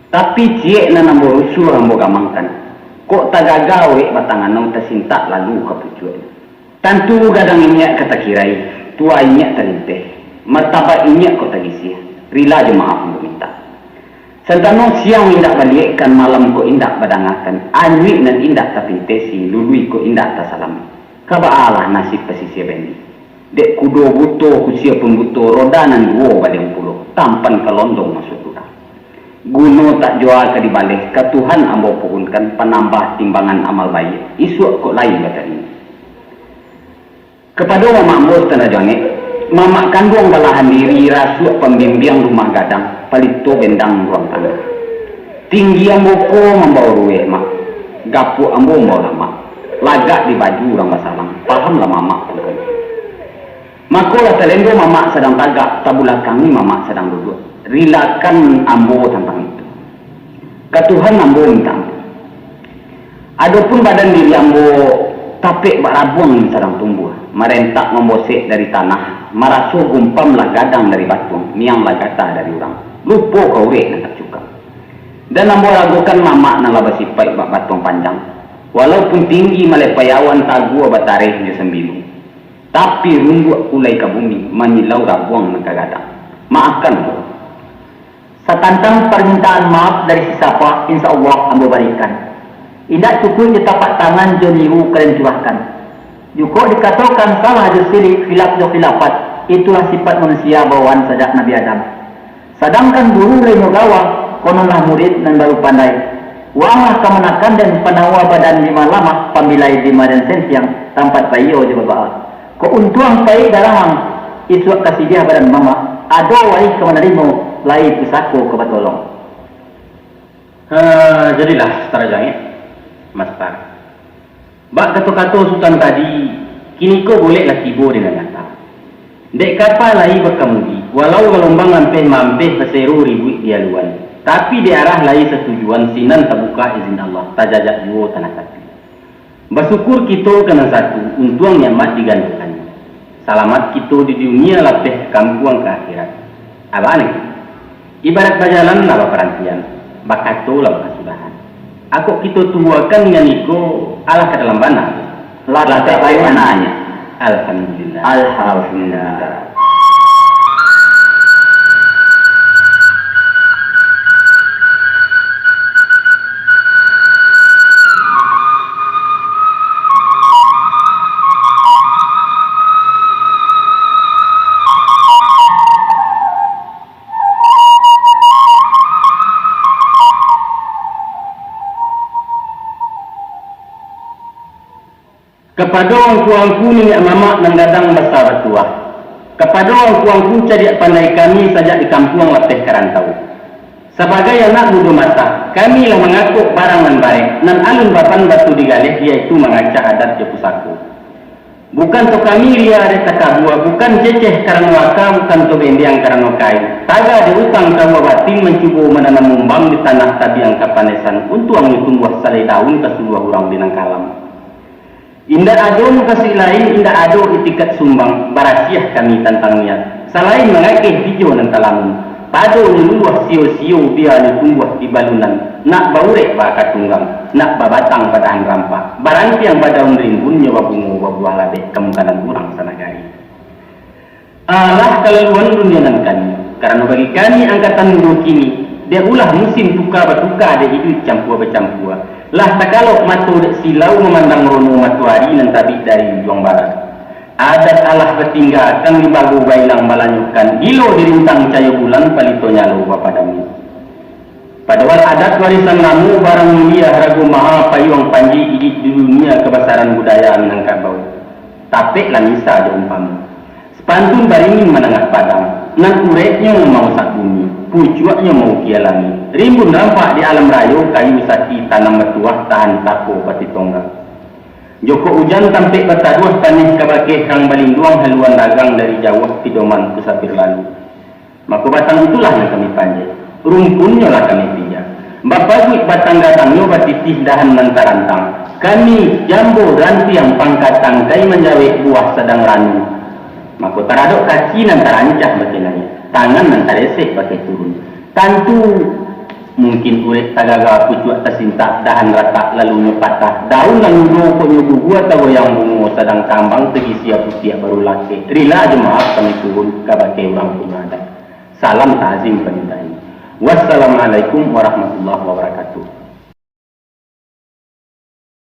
Tapi cie nan ambo rusuh ambo gamangkan. Kok tagagawe batangan nau tersintak lalu kepucuan. Tentu gadang inyak kata kirai, tua inyak terinteh. Martabat inyak kok tagisi. Rila je maaf ambo minta. Sentano siang indak balikkan malam ko indak badangakan. Anwi nan indak tapi tesi lului ko indak tasalam. Kabaalah nasib pesisir bendi. Dek kudo buto kusia pun buto rodanan duo badeng pulo. Tampan kelondong masuk duda. Guno tak jual ke dibalik. Ke Tuhan ambo puhunkan penambah timbangan amal baik. Isuk kok lain kata ini. Kepada mama ambo tanda jange. Mama kandung balahan diri rasuk pembimbing rumah gadang palito bendang ruang tangga. Tinggi ambo ko membawa ruwe mak. Gapu ambo membawa lama. Lagak di baju orang basalang. Paham lah mama pun. Mako lah telendo mama sedang tagak. Tabulakang ni mama sedang duduk. Rilakan ambo tentang itu. Ketuhan ambo minta ampun. Adapun badan diri ambo tapik bak rabuang sedang tumbuh. Merentak membosek dari tanah. Marasu gumpam lah gadang dari batu. Miang lah gata dari orang. Lupa kau rek nak tak cuka. Dan ambo ragukan mama nak labas sipai bak batuang panjang. Walaupun tinggi malepayawan tagu batareh di sembilu. Tapi rumbuak kulai ke bumi. Menyilau rabuang nak gadang. Maafkan ambo. Setantang permintaan maaf dari sesapa, insya Allah ambo berikan. Indak cukup di tapak tangan jonihu kalian curahkan. Juga dikatakan salah jusilik khilaf jo khilafat. Itulah sifat manusia bawaan sejak Nabi Adam. Sedangkan guru lain gawa, kononlah murid dan baru pandai. Wanglah kemenakan dan penawa badan lima lama, pambilai lima dan sensiang, tampat bayo je babaa. Ko untuang kai dalamang, isuak kasih dia badan mama, ado wai kemenarimo, lai pusako kebatolong. Jadilah seterajangnya, Mas Par. Bak kata-kata Sultan tadi, kini kau bolehlah tiba dengan nyata. Dek kapal lai berkemudi, walau gelombang mampir peseru ribu dia luan. Tapi di arah lai setujuan sinan terbuka izin Allah, tajajak jiwa tanah sapi. Bersyukur kita kena satu, untung nyamat digandakan. Selamat kita di dunia lapeh kampuang ke akhirat. Apa ni? Ibarat berjalan lah perantian, bakato lah kasudahan. Aku kita tuakan dengan iko Allah ke dalam bana. Lah tak baik mananya. Alhamdulillah. Alhamdulillah. Kepada orang tuangku ni mamak nang gadang besar bertua. Kepada orang tuangku cari pandai kami saja di kampung latih kerantau. Sebagai anak muda masa, kami lah mengaku barang nan barek, nan alun bapan batu digalih iaitu mengacak adat je pusaku. Bukan to kami ria ada takabua, bukan ceceh karena waka, bukan to bendiang karena kai. Taga diutang kawa batin mencuba menanam mumbang di tanah tabiang kapanesan untuk ang tumbuh salai daun ke seluruh orang binang kalam. Indah ado kasih lain, indah ado itikat sumbang, barasiah kami tentang niat. Selain mengakih hijau dan talamun, pado niluah sio-sio biar ditumbuh di balunan, nak baurek baka tunggang, nak babatang padahan rampak, baranti yang badaun rimbun nyawa bungo babuah labek kemungkanan kurang sanagari. Allah kelaluan dunia nan kami, karena bagi kami angkatan dulu kini, dia ulah musim tuka bertuka ada hidup campur bercampur. Lah tak kalau matu silau memandang rono matuari nan tabik dari juang barat. Adat Allah bertinggal kan di bagu bailang balanyukan gilo dirintang cahaya bulan palito nyalo bapadami. Padahal adat warisan namu barang mulia ragu maha payung panji gigit di dunia kebesaran budaya nang kabau. Tapek lah misa je umpamu. Sepantun baringin menengah padang, nan uretnya mau sak bumi, pucuaknya mau kialami. Rimbun rampak di alam rayo, kayu sati tanam bertuah tahan tapo pati tonggang. Joko hujan tampik bertaduah panih kabakeh kang balingduang haluan dagang dari jauh pidoman kusapir lalu. Maka batang itulah yang kami panjai, rumpunnya lah kami pijak. Bapagui batang datangnya batitih dahan nantarantang. Kami jambu ranti yang pangkat tangkai menjawab buah sedang ranu. Maka taradok kaki nan tarancah batinanya, tangan nan taresek pakai turun. Tentu mungkin urek tagaga pucuak tersintak dahan rata lalu nyepatah daun lalu rokok nyuguh atau yang bungo sedang kambang tegi siap usia baru laki. Rila aja maaf kami turun kabake orang punya adat. Salam ta'zim penindai. Wassalamualaikum warahmatullahi wabarakatuh.